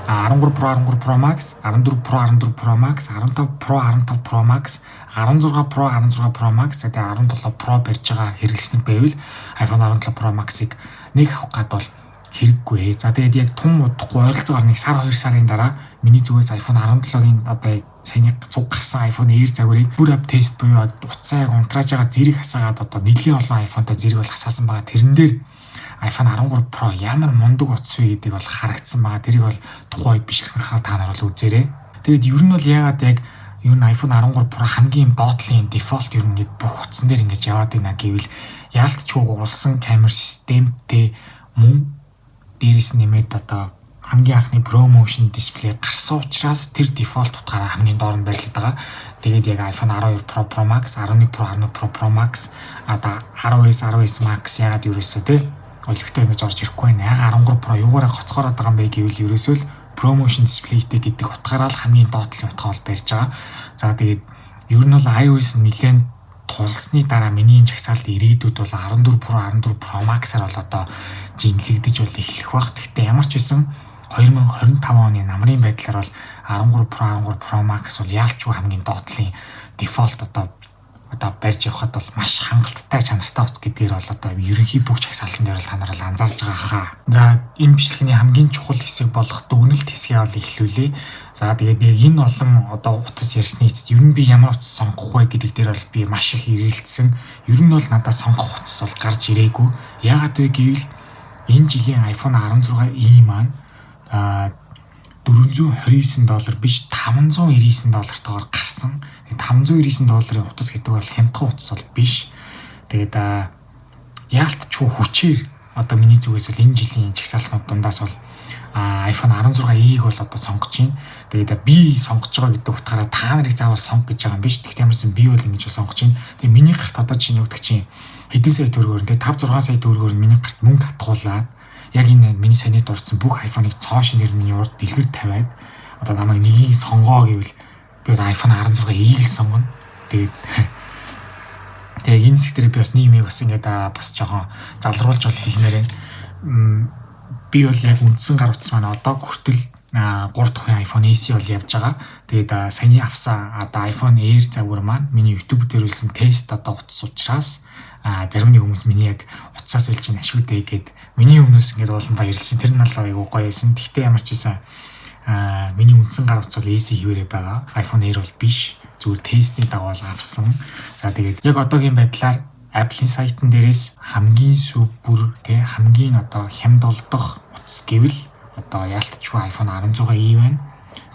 S1: 13 Pro 13 Pro Max, 14 Pro 14 Pro Max, 15 Pro 15 Pro Max, 16 Pro 16 Pro Max, тэгээ 17 Pro барьж байгаа хэрэглэснэг байвал iPhone 17 Pro Max-ыг нэг авах гад бол хэрэггүй. За тэгээд яг тун удахгүй ойролцоогоор нэг сар 2 сарын дараа миний зүгээс iPhone 17-гийн одоо саяны цуг гарсан iPhone Air загварыг бүр ап тест буюу утсаа яг унтрааж байгаа зэрэг хасаагаад одоо нэлийн олон iPhone-тай зэрэг бол хасаасан байгаа. Тэрэн дээр iPhone 13 Pro ямар мундаг утас вэ гэдэг бол харагдсан байгаа. Тэрийг бол тухайн үед бичлэгнийхаа та нар бол үзээрэй. Тэгээд ер нь бол яагаад яг ер нь iPhone 13 Pro хамгийн доотлын дефолт ер нь бүх утсан дээр ингэж яваад байна гэвэл яалтчгүй гурвалсан камер системтэй мөн дээрээс нэмээд одоо хамгийн анхны Pro Motion дисплей гарсан учраас тэр дефолт утгаараа хамгийн доор нь барилдаад байгаа. Тэгээд яг iPhone 12 Pro Pro Max, 11 Pro 11 Pro Pro Max, одоо 10s 10s Max ягаад ерөөсөө те олигтой ингэж орж ирэхгүй байна. Яг 13 Pro юугаараа гоцгороод байгаа юм бэ гэвэл ерөөсөө л Pro Motion дисплейтэй гэдэг утгаараа л хамгийн доотлын утгаа бол барьж байгаа. За тэгээд ер нь бол iOS нэлээд тулсны дараа миний энэ чагсаалт ирээдүйд бол 14 Pro 14 Pro Max-аар бол одоо жинлэгдэж бол эхлэх баг. Гэхдээ ямар ч байсан 2025 оны намрын байдлаар бол 13 Pro 13 Pro Max бол яалчгүй хамгийн доотлын дефолт одоо барьж явахад бол маш хангалттай чанартай утас гэдгээр бол одоо ерөнхий бүх чагсаалтан дээр бол та нар л анзаарж байгаа хаа. За энэ бичлэгийн хамгийн чухал хэсэг болох дүгнэлт хэсгээ бол эхлүүлээ. За тэгээд энэ олон одоо утас ярьсны эцэст ер нь би ямар утас сонгох вэ гэдэг дээр бол би маш их ирээлдсэн. Ер нь бол надад сонгох утас бол гарч ирээгүй. Яагаад вэ гэвэл энэ жилийн iPhone 16e маань $429 биш $599 гарсан. $599 утас гэдэг бол хямдхан утас бол биш. Тэгээд яалтчгүй хүчээр одоо миний зүгээс бол энэ жилийн чагсаалтнууд дундаас бол iPhone 16e-г бол одоо сонгож байна. Тэгээд би сонгож байгаа гэдэг утгаараа та нарыг заавал сонго гэж байгаа юм биш. Тэгтээ ямарсан би бол ингэж сонгож байна. Тэгээд миний гарт одоо чинь юу гэдэг чинь хэдэн сая төгрөгөөр тэгээд 5-6 сая төгрөгөөр миний гарт мөнгө хатгуулаад яг энэ миний саний дурдсан бүх iPhone-ыг цоо шинээр миний урд дэлгэр тавиад одоо намайг нэгийг сонгоо гэвэл би iPhone 16e-г сонгоно. Тэгээд энэ хэсгээр би бас нийгмийг бас ингээд бас жоохон залруулж бол хэлмээр байна. Би бол яг үндсэн гар утас маань одоо хүртэл 3 дахь iPhone SE бол явж байгаа. Тэгээд саяны авсан одоо iPhone Air загвар маань миний YouTube дээр үлсэн тест одоо утас учраас зарим нэг хүмүүс миний яг утсаас илж ин ашиг дээ гэд миний өмнөөс ингээд болон баярлсан. Тэр нь л айгуу гоё байсан. Тэгтээ ямар ч байсан миний үндсэн гар утас бол SE хിവэрэ байгаа. iPhone Air бол биш. Зүгээр тестний дагуу авсан. За тэгээд яг одоогийн байдлаар Apple-ийн сайтн дээрээс хамгийн супер хамгийн одоо хямд олдох утас гэвэл одоо яалтчгүй iPhone 16e байна.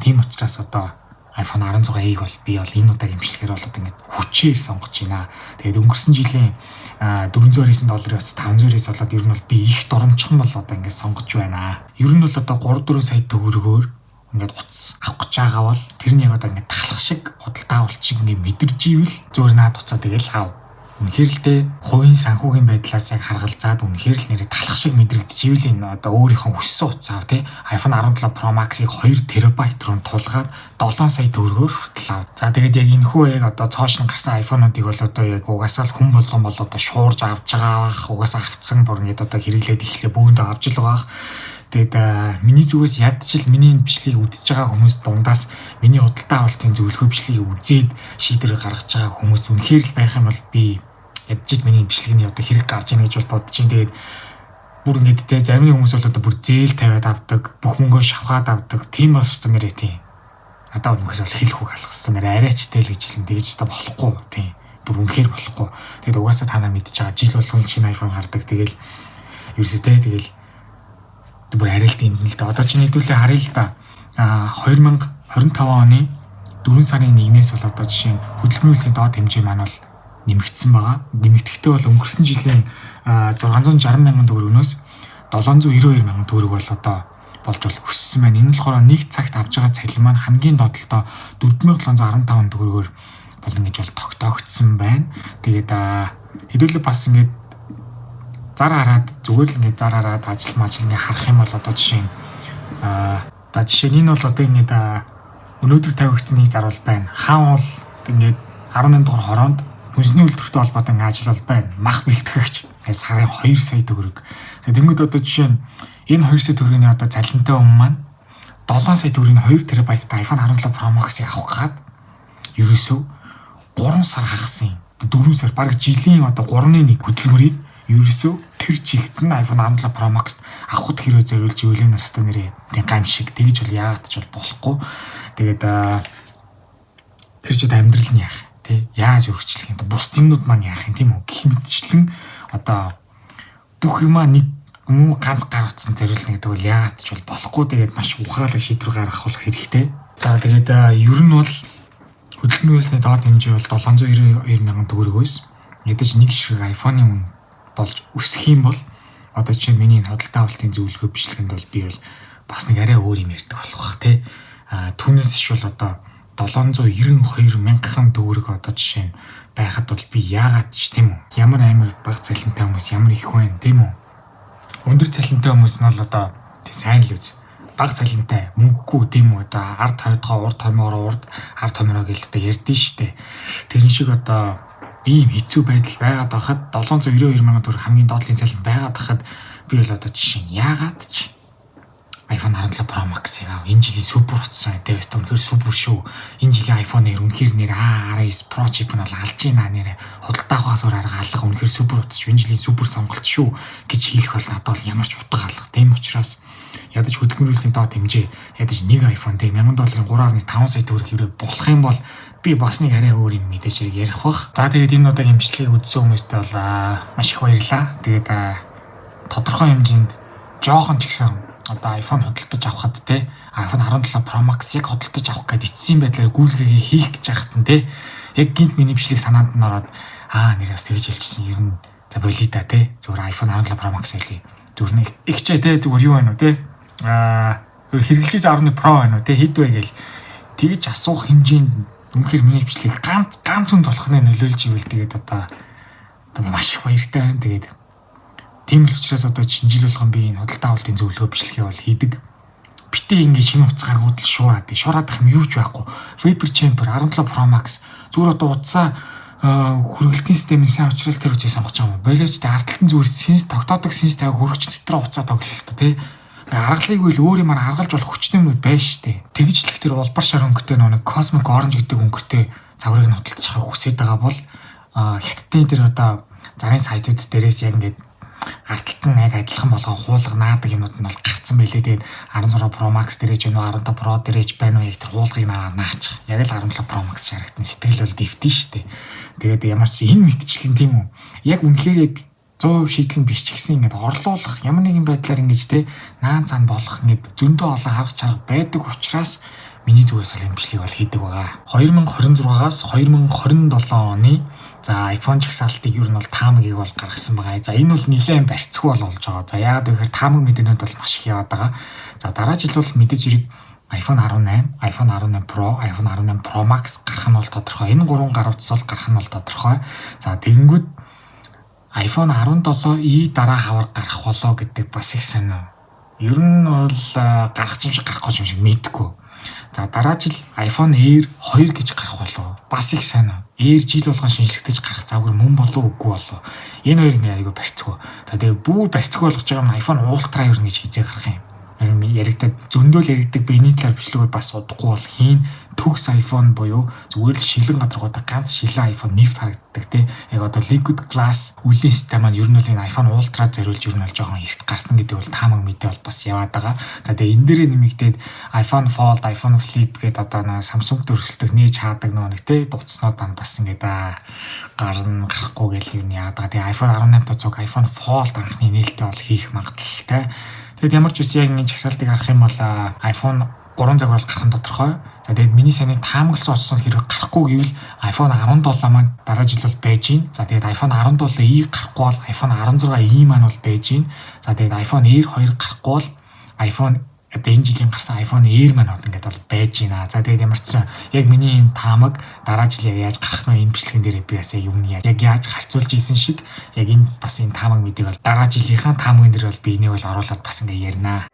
S1: Тийм учраас одоо iPhone 16e-г бол би бол энэ удаагийн имжлэгээр бол одоо ингээд хүчээр сонгож байна. Тэгээд өнгөрсөн жилийн $499-аас $500-ээс болоод ер нь бол би их дурамчхан бол одоо ингээд сонгож байна. Ер нь бол одоо 3-4 сая төгрөгөөр ингээд утас авах гэж байгаа бол тэр нь яг одоо ингээд талах шиг худалдаа авалт шиг ингээд мэдэрж ивэл зүгээр наад уцаа тэгэл ав. Үнэхээр л дээ хувийн санхүүгийн байдлаас яг харгалзаад үнэхээр л нэрээ талах шиг мэдрэгдчихвэл энэ одоо өөрийнхөө хүссэн утсаа тий iPhone 17 Pro Max-ыг 2 TB руу тулгаад 7 сая төгрөгөөр хүртэл ав. За тэгээд яг энэхүү яг одоо цоошин гарсан iPhone-уудыг бол одоо яг угаасаа л хүн болгон бол одоо шуурж авч байгаа бах угаасаа авцсан бүр ингээд одоо хэрэглээд эхлэе бүүндээ авч л байгаа. Тэгээд миний зүгээс ядчил миний энэ бичлэгийг үзэж байгаа хүмүүс дундаас миний худалдаа авалтын зөвлөгөө бичлэгийг үзээд шийдвэр гаргаж байгаа хүмүүс үнэхээр л байх юм бол би ядчил миний бичлэгийн одоо хэрэг гарч ийн гэж бол бодож байна. Тэгээд бүр ингээд те зарим нэг хүмүүс бол одоо бүр зээл тавиад авдаг, бүх мөнгөө шавхаад авдаг. Тийм бол өстө нэрээ тийм. Надад үнэхээр бол хэл хөг алхсан нэр арайчтай л гэж хэлэн тэгэж та болохгүй тийм. Бүр үнэхээр болохгүй. Тэгээд угаасаа та нар мэдж байгаа жил болгон шинэ iPhone гардаг. Тэгэл ерөөсөө тэгэл бүр харилт энд л да. Одоо чи нийтүүлээ харъя л да. 2025 оны 4 сарын 1-ээс бол одоо жишээ нь хөдөлмөрийн үйлсийн доод хэмжээ маань бол нэмэгдсэн байгаа. Нэмэгдэхдээ бол өнгөрсөн жилийн 660 мянган төгрөгнөөс 792 мянган төгрөг бол одоо болж бол өссөн байна. Энэ нь болохоор нэг цагт авч байгаа цалин маань хамгийн доотлолтоо 4715 төгрөгөөр болно гэж бол тогтоогдсон байна. Тэгээд хэдүүлээ бас ингээд зар хараад зүгээр л ингээд зар хараад ажил мажил ингээд харах юм бол одоо жишээ нь За жишээ нь энэ бол одоо ингээд өнөөдөр тавигдсан нэг зарвал байна. Хаан бол ингээд 18 дугаар хороонд хүнсний үйлдвэртэй холбоотой ажил бол байна. Мах бэлтгэгч сарын 2 сая төгрөг. За тэнгууд одоо жишээ нь энэ 2 сая төгрөгийн одоо цалинтай хүн маань 7 сая төгрөгийн 2 терабайттай iPhone 17 Pro Max-ыг авах гад ерөөсөө 3 сар хагасан юм. 4 сар бараг жилийн одоо 3-1 хөдөлмөрийг ерөөсөө тэр чигт нь iPhone 17 Pro Max авахд хэрвээ зориулж ивэл энэ настай нэрээ тийм гамшиг тэгж бол яагаад ч бол болохгүй. Тэгээд тэр чид амьдрал нь яах тий яаж өргөжлөх юм бус юмнууд маань яах юм тийм үү гэх мэтчлэн одоо бүх юмаа нэг муу ганц гар утсан зориулна гэдэг бол яагаад ч бол болохгүй. Тэгээд маш ухаалаг шийдвэр гаргах хэрэгтэй. За тэгээд ер нь бол хөдөлмөрөөсний доод хэмжээ бол 792 мянган төгрөгөөс ядаж нэг шиг iPhone-ийн үн болж өсөх юм бол одоо чинь миний худалдаа авалтын зөвлөгөө бичлэгэнд бол би бол бас нэг арай өөр юм ярьдаг болох бах тий. Түүнээс иш бол одоо 792 мянган төгрөг одоо жишээ нь байхад бол би яагаад ч тийм үү ямар амар бага цалинтай хүмүүс ямар их вэ тийм үү. Өндөр цалинтай хүмүүс нь бол одоо сайн л үз. Бага цалинтай мөнгөгүй тийм үү одоо ард хойдгоо урд томороо ард томороо гээл одоо ярьдэн штэ. Тэрэн шиг одоо ийм хэцүү байдал байгаад байхад 792 мянган төгрөг хамгийн доотлын цалин байгаад байхад би бол одоо жишээ нь яагаад ч iPhone 17 Pro Max-ыг энэ жилийн супер утсан тест үнэхээр супер шүү. Энэ жилийн iPhone-ээр үнэхээр нэр A19 Pro chip нь бол алж ийна нэрэ худалдаа авахаас өөр арга алга үнэхээр супер утас энэ жилийн супер сонголт шүү гэж хэлэх бол надад бол ямар ч утга алга. Тийм учраас ядаж хөдөлмөрийн доод хэмжээ ядаж нэг iPhone тийм $1000-ын 3.5 сая төгрөг хэрэг болох юм бол би бас нэг арай өөр юм мэдээж хэрэг ярих бах. За тэгээд энэ удаагийн имжлэгийг үзсэн хүмүүстээ бол маш их баярлалаа. Тэгээд тодорхой хэмжээнд жоохон ч гэсэн одоо iPhone худалдаж авахад те iPhone 17 Pro Max яг худалдаж авах гээд эцсийн байдлаар гүйлгээгээ хийх гэж яхад нь те яг гинт миний бичлэг санаанд нь ороод нэрээс тэгж хэлчихсэн ер нь за болида те зүгээр iPhone 17 Pro Max хэлий зүгээр нэг ихчээ те зүгээр юу байна уу те хэрэгжилжсэн 11 Pro байна уу те хэд вэ гээл тэгж асуух хэмжээнд үнэхээр миний бичлэг ганц хүн толхны нөлөөлж ивэл тэгээд одоо маш их баяртай байна. Тэгээд тийм л учраас одоо жил болгон би энэ худалдаа авалтын зөвлөгөө бичлэгээ бол хийдэг. Битээ ингээд шинэ утас гаргууд л шуураад их юм юу ч байхгүй. Vapor Chamber 17 Pro Max зүгээр одоо утсаа хөргөлтийн системийн сайн учраас тэр үгийг сонгож байгаа юм. Болооч тэ ардталтан зүгээр тогтоодог сенс тавих хөргөч дотроо уцаа тоглолт тий. Аргалыг үл өөр юмар аргалж болох хүчтэй юмнууд байна штэ. Тэгж л их тэр улбар шар өнгөтэй нэг Cosmic Orange гэдэг өнгөтэй загварыг нь худалдаж авах хүсэж байгаа бол хятадын тэр одоо зарын сайтууд дээрээс яг ингээд ардталт нь яг адилхан болгоо хуулга наадаг юмуд нь бол гарцсан байлээ. Тэгээд 16 Pro Max дээрэж байна уу 15 Pro дээрэж байна уу яг тэр хуулгыг наачих. Яг л 17 Pro Max харагдана. Сэтгэл бол дэвтэн штэ. Тэгээд ямар ч энэ мэтчлэн тийм үү. Яг үнэхээр яг 100% шийдлэн биш ч гэсэн ингээд орлуулах ямар нэгэн байдлаар ингэж те наан цаан болох ингээд зөндөө олон арга чарга байдаг учраас миний зүгээс л имжлэг бол хийдэг байгаа. 2026-аас 2027 оны за iPhone жагсаалтыг ер нь бол таамагийг бол гаргасан байгаа. За энэ бол нэлээд барьцгүй болж байгаа. За яагаад вэ гэхээр таамаг мэдээнүүд бол маш их яваад байгаа. За дараа жил бол мэдээж хэрэг iPhone 18, iPhone 18 Pro, iPhone 18 Pro Max гарах нь бол тодорхой. Энэ гурван гар утас бол гарах нь бол тодорхой. За тэгэнгүүт iPhone 17e дараа хавар гарах болоо гэдэг бас их сонио. Ер нь бол гарах юм шиг гарахгүй юм шиг мэдгүй. За дараа жил iPhone Air 2 гэж гарах болоо. Бас их сонио. Air жил болгон шинжлэхдэж гарах завгүй мөн болов үгүй болов. Энэ хоёр ингээ айгүй барьцгүй. За тэгээ бүр барьцгүй болгож байгаа нь iPhone Ultra ер нь гэж хизээ гарах юм. Яригдаад зөндөөл яригдаг биений талаар бичлэгүүд бас удахгүй бол хийн төгс iPhone буюу зүгээр л шилэн гадаргуудаа ганц шилэн iPhone нэвт харагддаг тий. Яг одоо liquid glass үлийн систем маань ер нь л энэ iPhone Ultra зориулж ер нь бол жоохон эрт гарсан гэдэг бол таамаг мэдээ бол бас яваад байгаа. За тэгээ энэ дээрээ нэмэгдээд iPhone Fold, iPhone Flip гэдэг одоо нэг Samsung төрөлтөд нээж хаадаг нэг тий дуцснууд маань бас ингээд гарна гарахгүй гэл юм яадаг. Тэгээ iPhone 18 тооцоог iPhone Fold анхны нээлттэй бол хийх магадлалтай. Тэгэд ямар ч үс яг энэ чагсаалтыг харах юм бол iPhone 3 загвар гарах нь тодорхой. За тэгээд миний саний таамагласан утсууд хэрэг гарахгүй гэвэл iPhone 17 маань дараа жил бол байж гин. За тэгээд iPhone 17e гарахгүй бол iPhone 16e маань бол байж гин. За тэгээд iPhone Air 2 гарахгүй бол iPhone одоо энэ жилийн гарсан iPhone Air маань ингээд бол байж гинэ. За тэгээд ямар ч яг миний энэ таамаг дараа жил яаж гарах нь энэ бичлэгэн дээр би бас яг юм яг яаж харьцуулж ийсэн шиг яг энэ бас энэ таамаг мэдээ бол дараа жилийнхаа таамагын дээр бол би энийг бол оруулаад бас ингээд ярина.